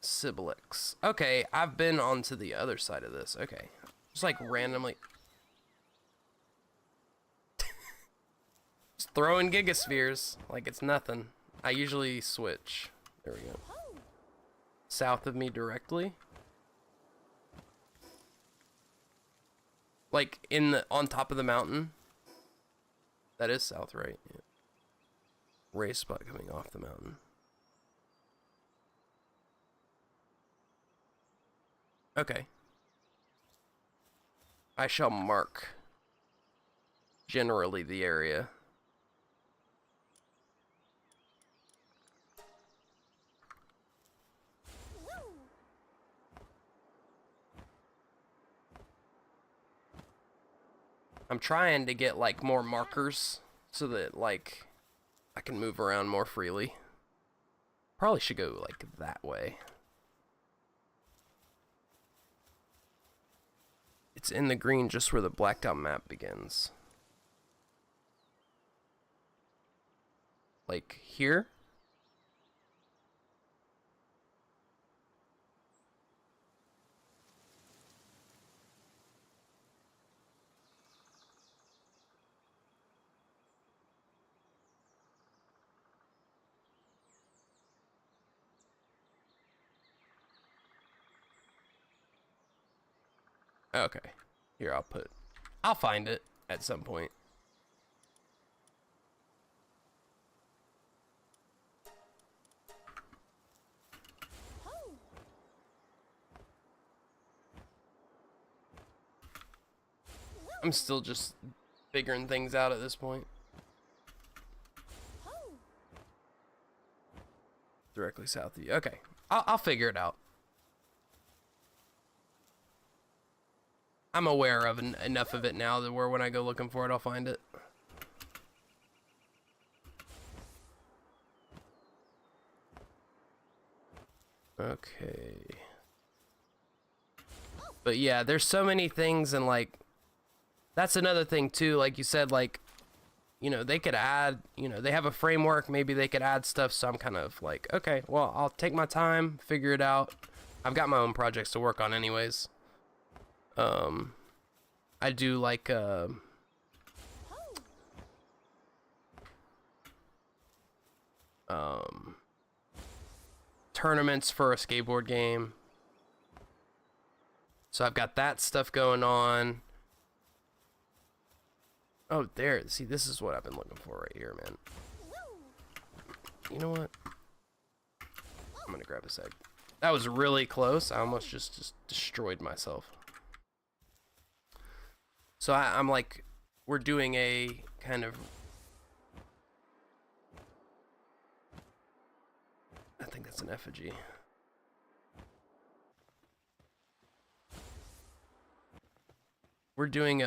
Sibilix. Okay, I've been onto the other side of this. Okay. Just like randomly. Just throwing gigaspheres like it's nothing. I usually switch. There we go. South of me directly. Like on top of the mountain. That is south, right? Yeah. Ray spot coming off the mountain. Okay. I shall mark generally the area. I'm trying to get like more markers so that like I can move around more freely. Probably should go like that way. It's in the green just where the blacked out map begins. Like here? Okay. Here, I'll find it at some point. I'm still just figuring things out at this point. Directly south of you. Okay, I'll figure it out. I'm aware of enough of it now that where when I go looking for it, I'll find it. Okay. But yeah, there's so many things, and like, that's another thing too. Like you said, like, you know, they could add, you know, they have a framework, maybe they could add stuff. So I'm kind of like, okay, well, I'll take my time, figure it out. I've got my own projects to work on anyways. I do like, tournaments for a skateboard game. So I've got that stuff going on. Oh, there. See, this is what I've been looking for right here, man. You know what? I'm gonna grab a egg. That was really close. I almost just destroyed myself. So I'm like, we're doing a kind of, I think that's an effigy. We're doing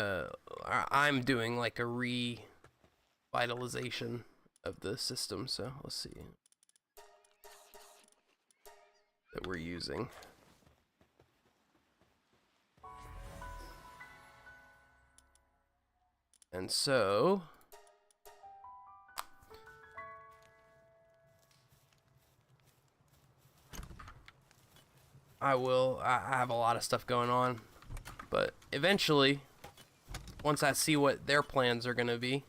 I'm doing like a revitalization of the system, so let's see. That we're using. And so I have a lot of stuff going on, but eventually, once I see what their plans are gonna be,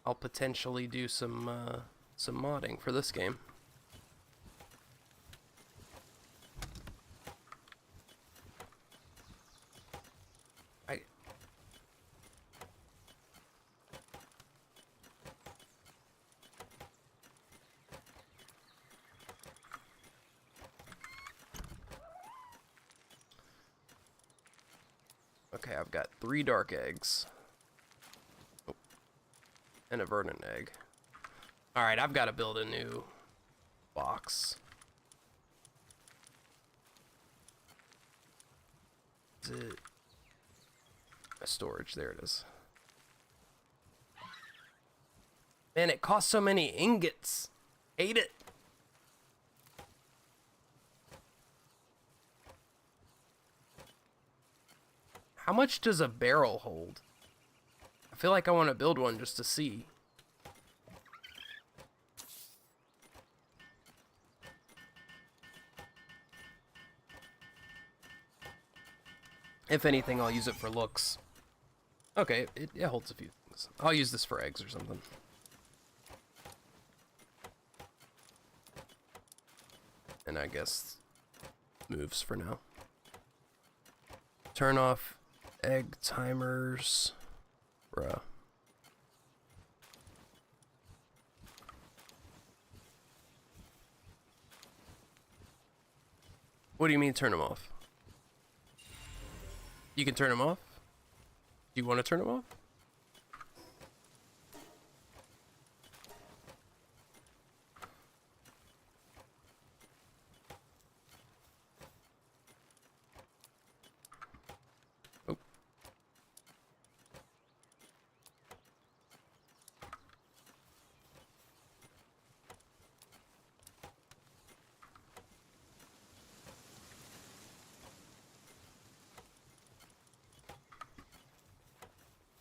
I'll potentially do some modding for this game. Okay, I've got 3 dark eggs. Oh, and a verdant egg. Alright, I've got to build a new box. Is it a storage? There it is. Man, it costs so many ingots. Hate it. How much does a barrel hold? I feel like I want to build one just to see. If anything, I'll use it for looks. Okay, it holds a few things. I'll use this for eggs or something. And I guess moves for now. Turn off egg timers. Bruh. What do you mean turn them off? You can turn them off? Do you want to turn them off? Oh.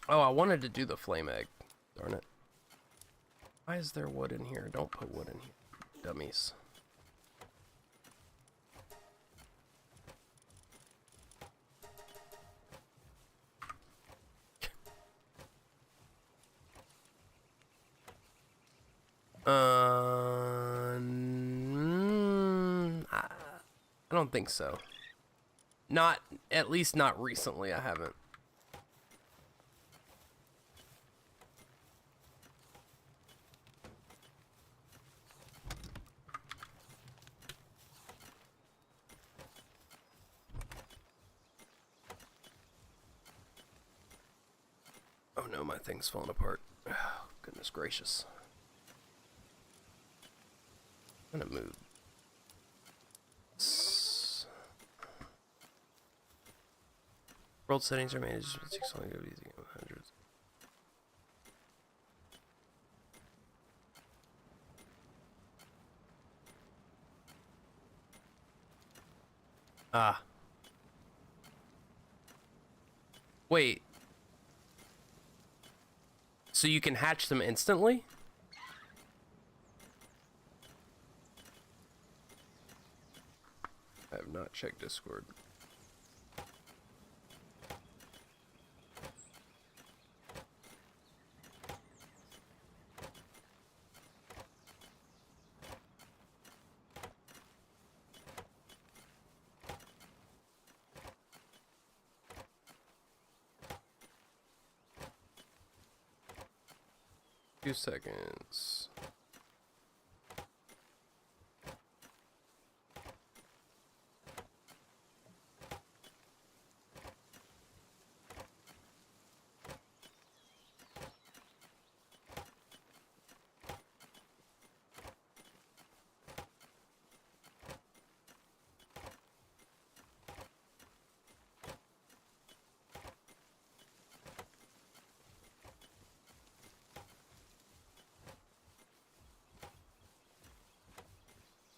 Oh, I wanted to do the flame egg. Darn it. Why is there wood in here? Don't put wood in here, dummies. I don't think so. Not, at least not recently, I haven't. no, my thing's falling apart. Oh, goodness gracious. I'm gonna move. World settings are managed with 6 only using hundreds. Ah. Wait. So you can hatch them instantly? I have not checked Discord. Few seconds.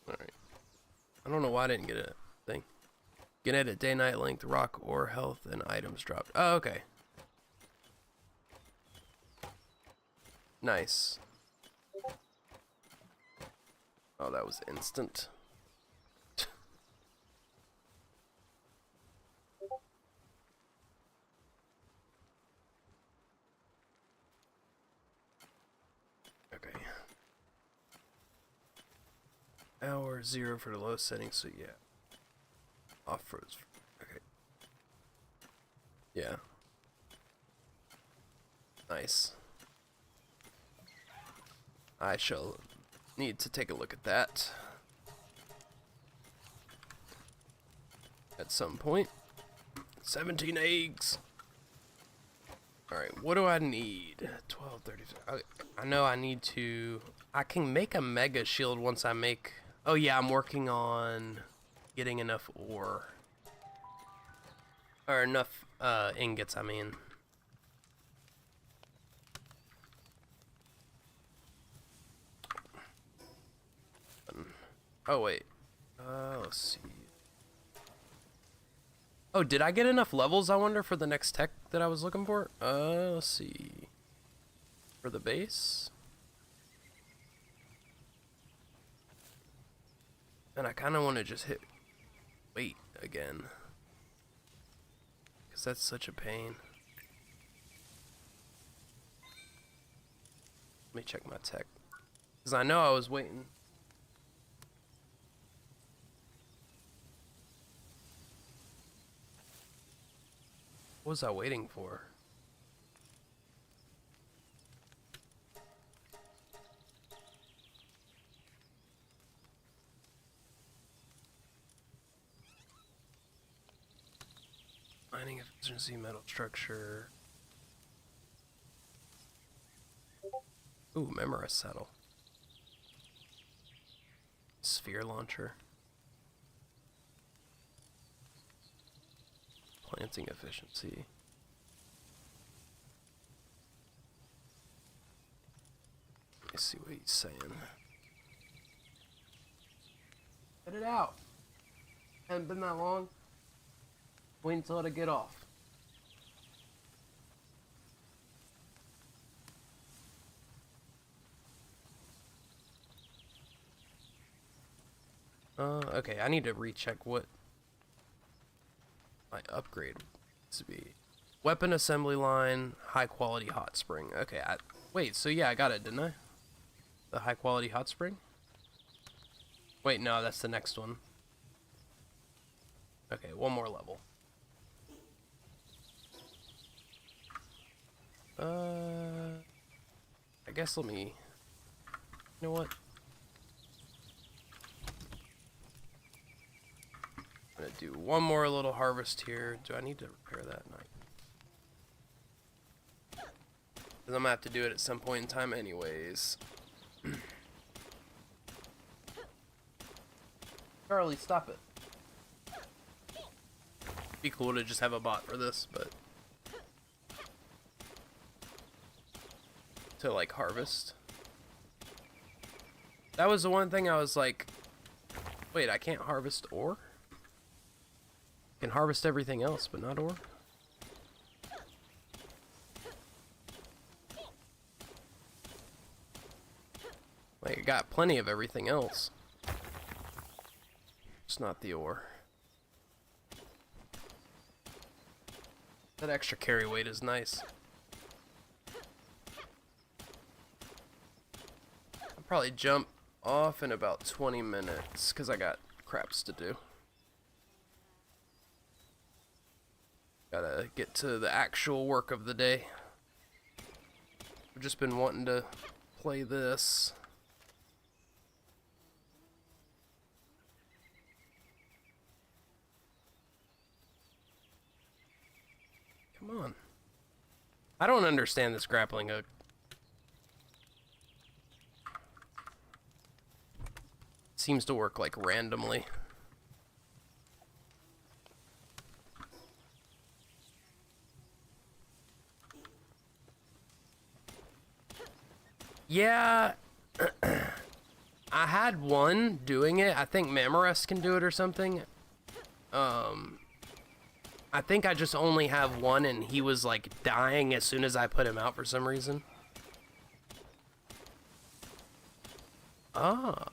Alright. I don't know why I didn't get a thing. Can edit day, night, length, rock, or health, and items dropped. Oh, okay. Nice. Oh, that was instant. Okay. Hour 0 for the low settings, so yeah. Off froze. Okay. Yeah. Nice. I shall need to take a look at that at some point. 17 eggs. Alright, what do I need? 12:30. I know I need to... I can make a mega shield once I make... Oh yeah, I'm working on getting enough ore. Or enough ingots, I mean. Oh wait. Let's see. Oh, did I get enough levels, I wonder, for the next tech that I was looking for? Let's see. For the base? And I kind of want to just hit wait again. Because that's such a pain. Let me check my tech. Because I know I was waiting. What was I waiting for? Mining efficiency, metal structure. Ooh, memorize saddle. Sphere launcher. Planting efficiency. Let me see what he's saying. Get it out. Hasn't been that long. Wait until I get off. Okay, I need to recheck what my upgrade needs to be. Weapon assembly line, high quality hot spring. Okay, wait, so yeah, I got it, didn't I? The high quality hot spring? Wait, no, that's the next one. Okay, one more level. I guess let me... You know what? I'm gonna do one more little harvest here. Do I need to repair that? No. Because I'm gonna have to do it at some point in time anyways. Charlie, stop it. Be cool to just have a bot for this, but to like harvest. That was the one thing I was like, wait, I can't harvest ore? I can harvest everything else, but not ore? Like, I got plenty of everything else. It's not the ore. That extra carry weight is nice. I'll probably jump off in about 20 minutes because I got craps to do. Gotta get to the actual work of the day. I've just been wanting to play this. Come on. I don't understand this grappling hook. Seems to work like randomly. Yeah. I had one doing it. I think Mamoras can do it or something. I think I just only have one, and he was like dying as soon as I put him out for some reason. Ah.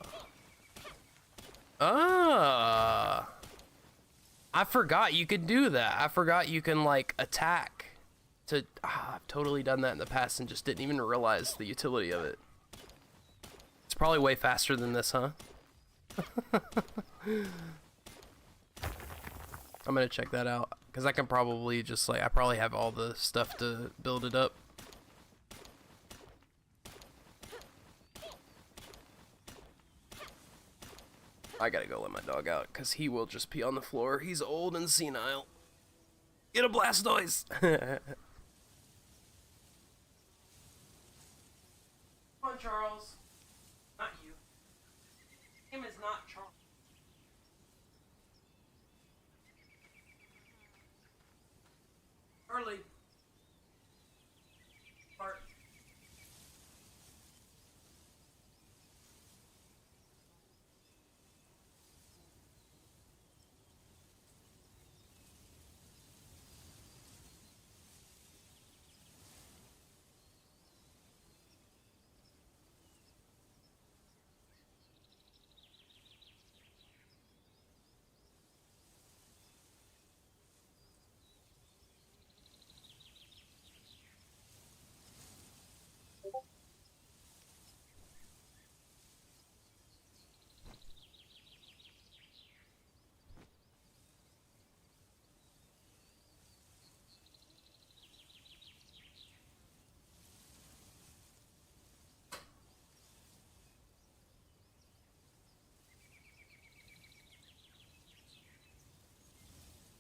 I forgot you could do that. I forgot you can like attack to... I've totally done that in the past and just didn't even realize the utility of it. It's probably way faster than this, huh? I'm gonna check that out, because I can probably just like... I probably have all the stuff to build it up. I gotta go let my dog out, because he will just pee on the floor. He's old and senile. Get a Blastoise! Come on, Charles. Not you. Him is not Charles. Early. Bart.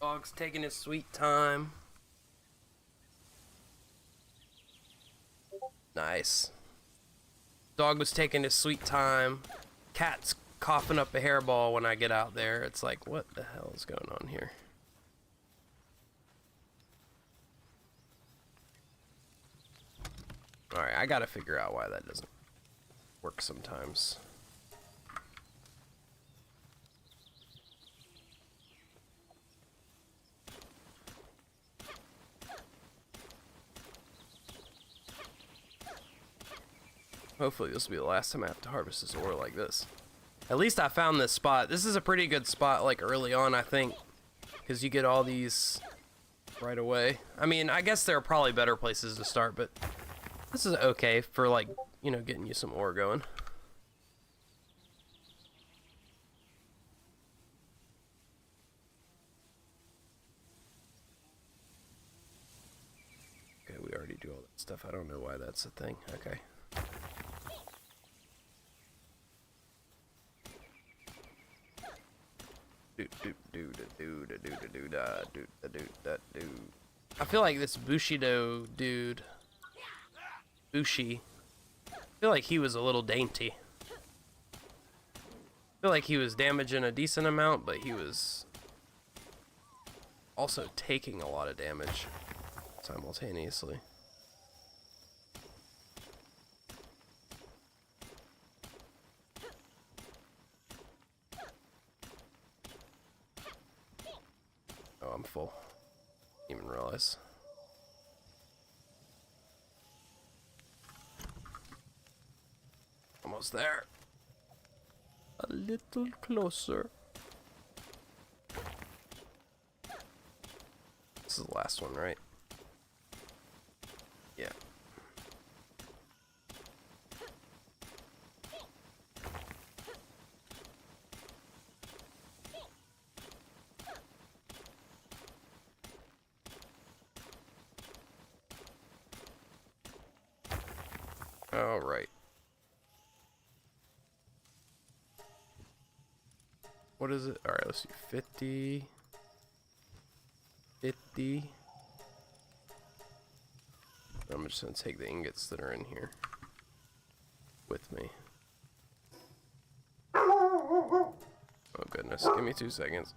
Dog's taking his sweet time. Nice. Dog was taking his sweet time. Cat's coughing up a hairball when I get out there. It's like, what the hell is going on here? Alright, I gotta figure out why that doesn't work sometimes. Hopefully this will be the last time I have to harvest this ore like this. At least I found this spot. This is a pretty good spot, like early on, I think, because you get all these right away. I mean, I guess there are probably better places to start, but this is okay for, like, you know, getting you some ore going. Okay, we already do all that stuff. I don't know why that's a thing. Okay. I feel like this Bushido dude Bushi. I feel like he was a little dainty. I feel like he was damaging a decent amount, but he was also taking a lot of damage simultaneously. Oh, I'm full. Didn't even realize. Almost there. A little closer. This is the last one, right? Yeah. All right. What is it? All right, let's do 50. 50. I'm just gonna take the ingots that are in here with me. Oh goodness, give me 2 seconds.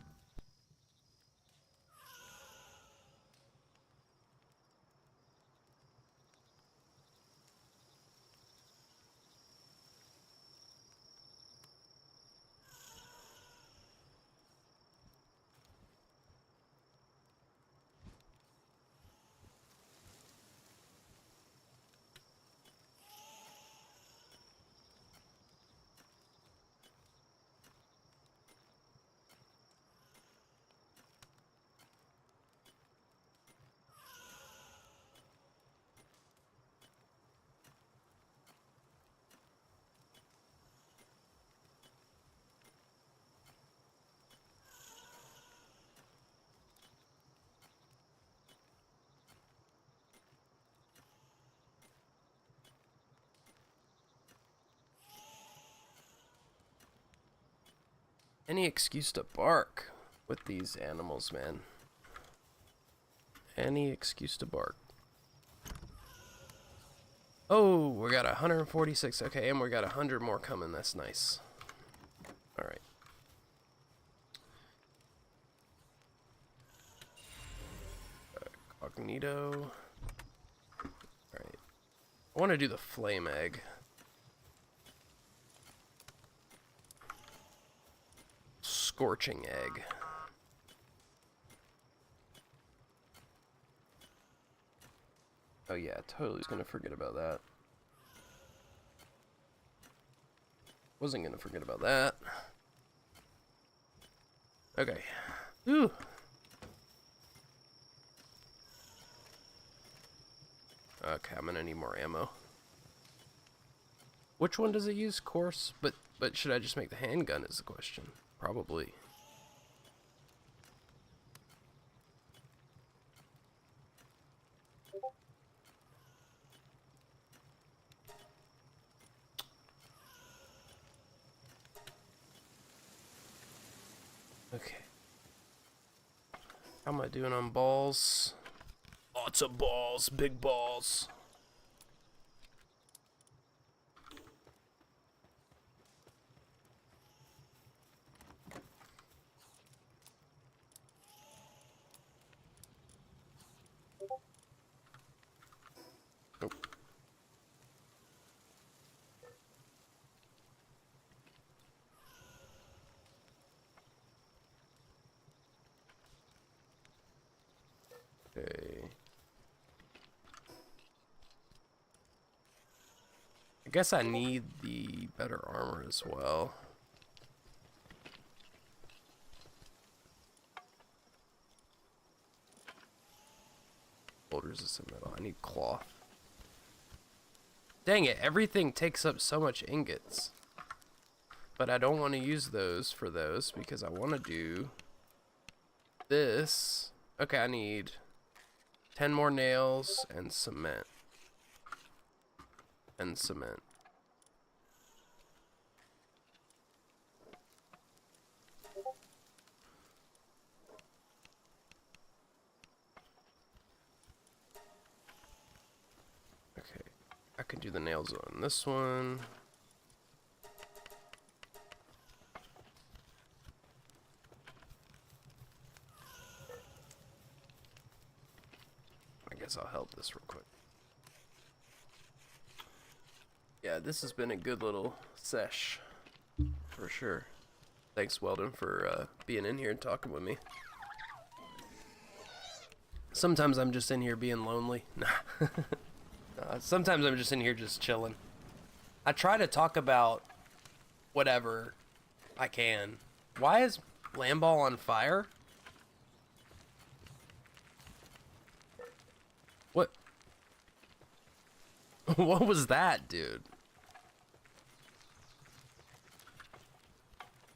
Any excuse to bark with these animals, man. Any excuse to bark. Oh, we got 146. Okay, and we got 100 more coming. That's nice. All right. Cognito. All right. I want to do the flame egg. Scorching egg. Oh yeah, totally was gonna forget about that. Wasn't gonna forget about that. Okay. Ooh. Okay, I'm gonna need more ammo. Which one does it use? Course? But should I just make the handgun is the question. Probably. Okay. How am I doing on balls? Lots of balls, big balls. Nope. Okay. I guess I need the better armor as well. Gold resistant metal. I need cloth. Dang it, everything takes up so much ingots. But I don't want to use those for those because I want to do this. Okay, I need 10 more nails and cement. And cement. do the nails on this one. I guess I'll help this real quick. Yeah, this has been a good little sesh, for sure. Thanks, Weldon, for being in here and talking with me. Sometimes I'm just in here being lonely. Sometimes I'm just in here just chilling. I try to talk about whatever I can. Why is Lamball on fire? What? What was that, dude?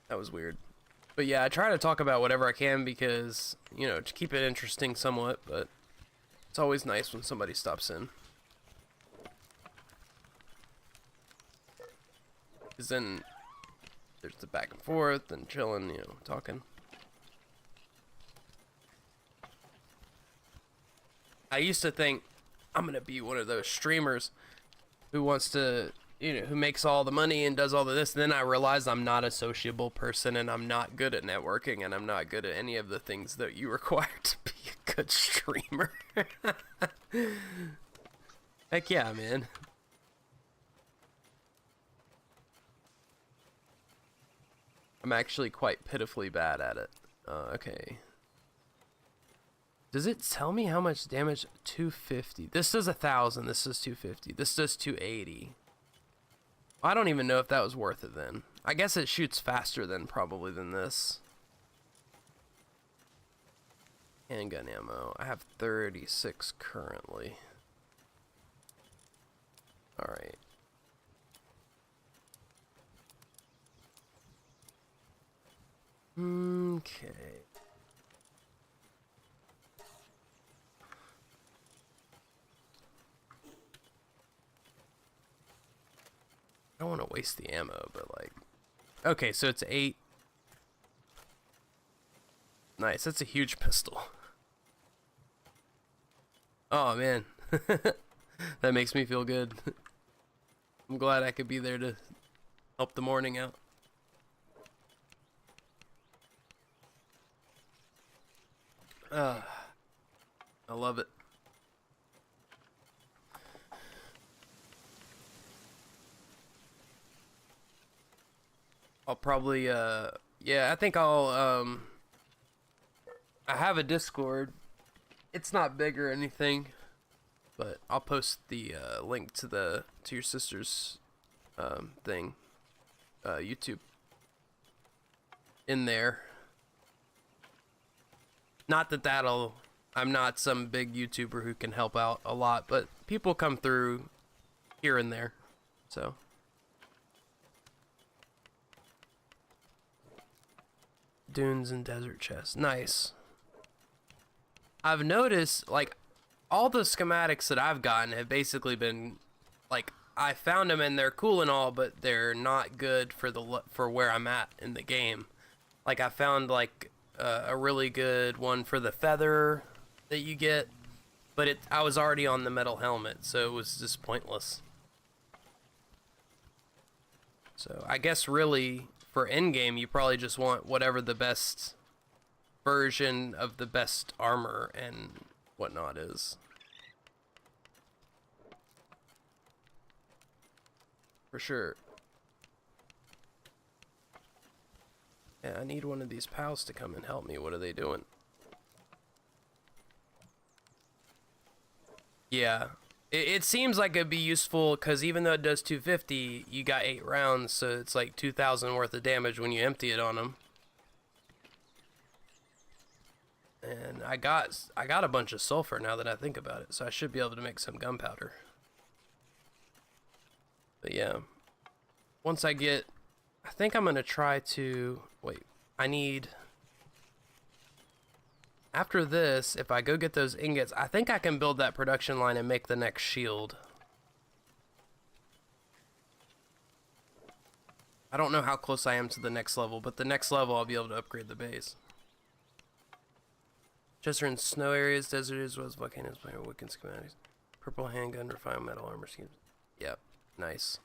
That was weird. But yeah, I try to talk about whatever I can because, you know, to keep it interesting somewhat, but it's always nice when somebody stops in. Because then there's the back and forth and chilling, you know, talking. I used to think I'm going to be one of those streamers who wants to, you know, who makes all the money and does all of this. And then I realized I'm not a sociable person and I'm not good at networking and I'm not good at any of the things that you require to be a good streamer. Heck yeah, man. I'm actually quite pitifully bad at it. Okay. Does it tell me how much damage? 250. This does 1,000. This does 250. This does 280. I don't even know if that was worth it then. I guess it shoots faster than probably than this. Handgun ammo. I have 36 currently. Alright. Okay. I don't want to waste the ammo, but like... Okay, so it's 8. Nice, that's a huge pistol. Oh, man. That makes me feel good. I'm glad I could be there to help the morning out. I love it. I'll probably, yeah, I think I'll, I have a Discord. It's not big or anything, but I'll post the, link to your sister's, thing, YouTube in there. Not that I'm not some big YouTuber who can help out a lot, but people come through here and there, so. Dunes and desert chests. Nice. I've noticed, like, all the schematics that I've gotten have basically been, like, I found them and they're cool and all, but they're not good for where I'm at in the game. Like, I found, like, a really good one for the feather that you get, but I was already on the metal helmet, so it was just pointless. So, I guess really... For endgame, you probably just want whatever the best version of the best armor and whatnot is. For sure. Yeah, I need one of these pals to come and help me. What are they doing? Yeah. It seems like it'd be useful because even though it does 250, you got 8 rounds, so it's like 2,000 worth of damage when you empty it on them. And I got a bunch of sulfur now that I think about it, so I should be able to make some gunpowder. But yeah, once I think I'm gonna try to wait. After this, if I go get those ingots, I think I can build that production line and make the next shield. I don't know how close I am to the next level, but the next level I'll be able to upgrade the base. Chester in snow areas, desert areas, as well as volcanoes, player wicked schematics. Purple handgun, refined metal armor schemes. Yep, nice.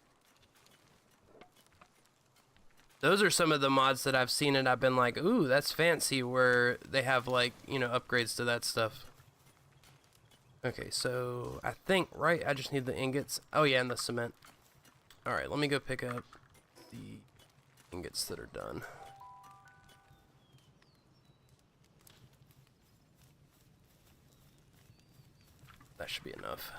Those are some of the mods that I've seen and I've been like, ooh, that's fancy, where they have like, you know, upgrades to that stuff. Okay, so I think, right, I just need the ingots. Oh yeah, and the cement. Alright, let me go pick up the ingots that are done. That should be enough.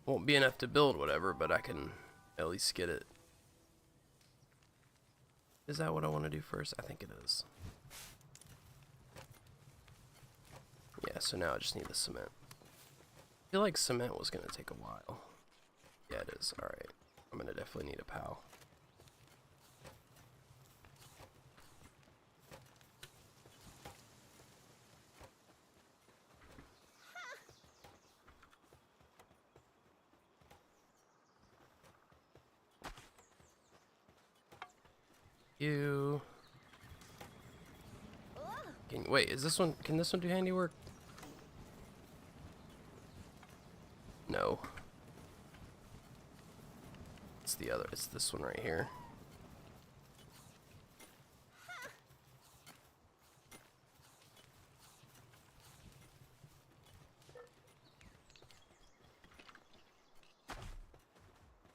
Won't be enough to build whatever, but I can at least get it. Is that what I want to do first? I think it is. Yeah, so now I just need the cement. I feel like cement was going to take a while. Yeah, it is. Alright. I'm going to definitely need a POW. You. Wait, is this one? Can this one do handiwork? No. It's the other. It's this one right here.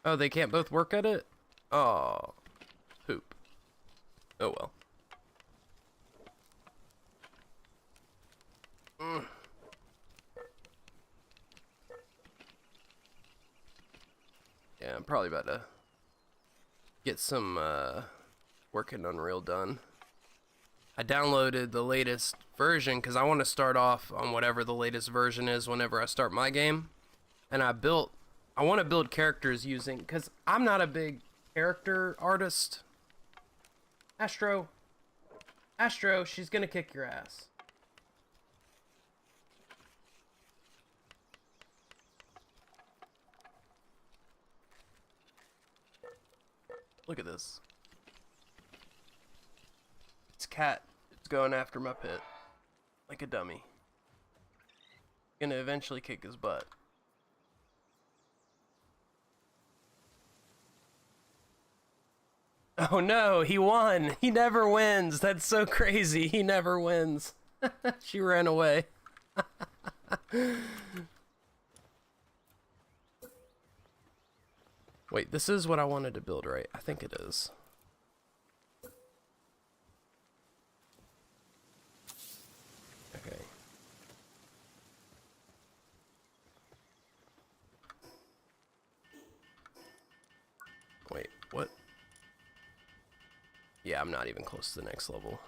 Oh, they can't both work at it? Oh, poop. Oh well. Yeah, I'm probably about to get some working Unreal done. I downloaded the latest version because I want to start off on whatever the latest version is whenever I start my game. And I want to build characters using, because I'm not a big character artist. Astro, she's gonna kick your ass. Look at this. It's cat. It's going after my pet. Like a dummy. Gonna eventually kick his butt. Oh no, he won. He never wins. That's so crazy. He never wins. She ran away. Wait, this is what I wanted to build, right? I think it is. Okay. Wait, what? Yeah, I'm not even close to the next level.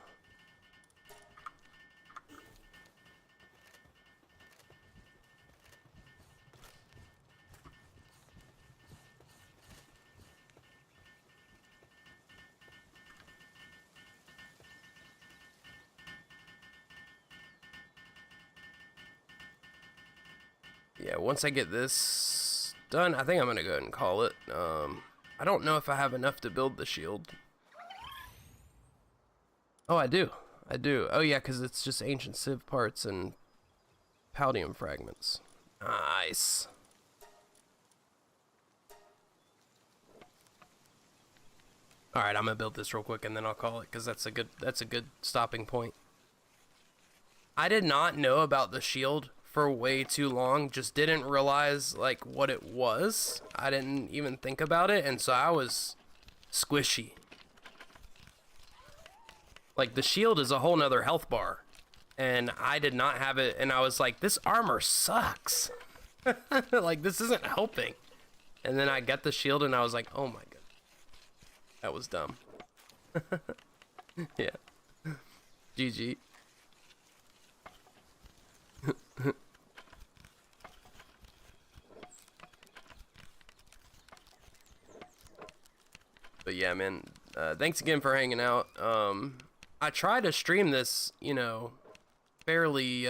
Yeah, once I get this done, I think I'm gonna go ahead and call it. I don't know if I have enough to build the shield. Oh, I do. Oh, yeah, because it's just ancient civ parts and paldium fragments. Nice. All right, I'm gonna build this real quick and then I'll call it, because that's a good stopping point. I did not know about the shield for way too long. Just didn't realize like what it was. I didn't even think about it, and so I was squishy. Like, the shield is a whole nother health bar, and I did not have it, and I was like, this armor sucks. Like, this isn't helping. And then I got the shield and I was like, oh my god, that was dumb. Yeah. GG. But yeah, man, thanks again for hanging out. I try to stream this, you know, fairly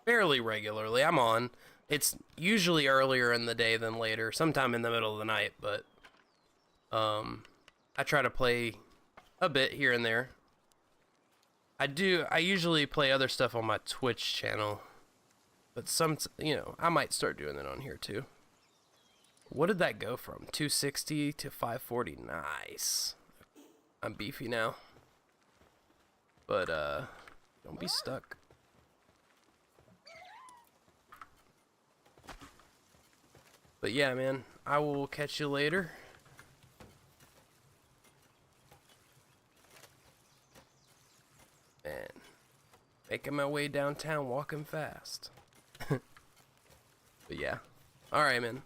regularly. I'm on. It's usually earlier in the day than later, sometime in the middle of the night, but I try to play a bit here and there. I usually play other stuff on my Twitch channel, But I might start doing that on here too. What did that go from? 260 to 540. Nice. I'm beefy now. But don't be stuck. But yeah, man, I will catch you later. And making my way downtown, walking fast. But yeah. Alright, man.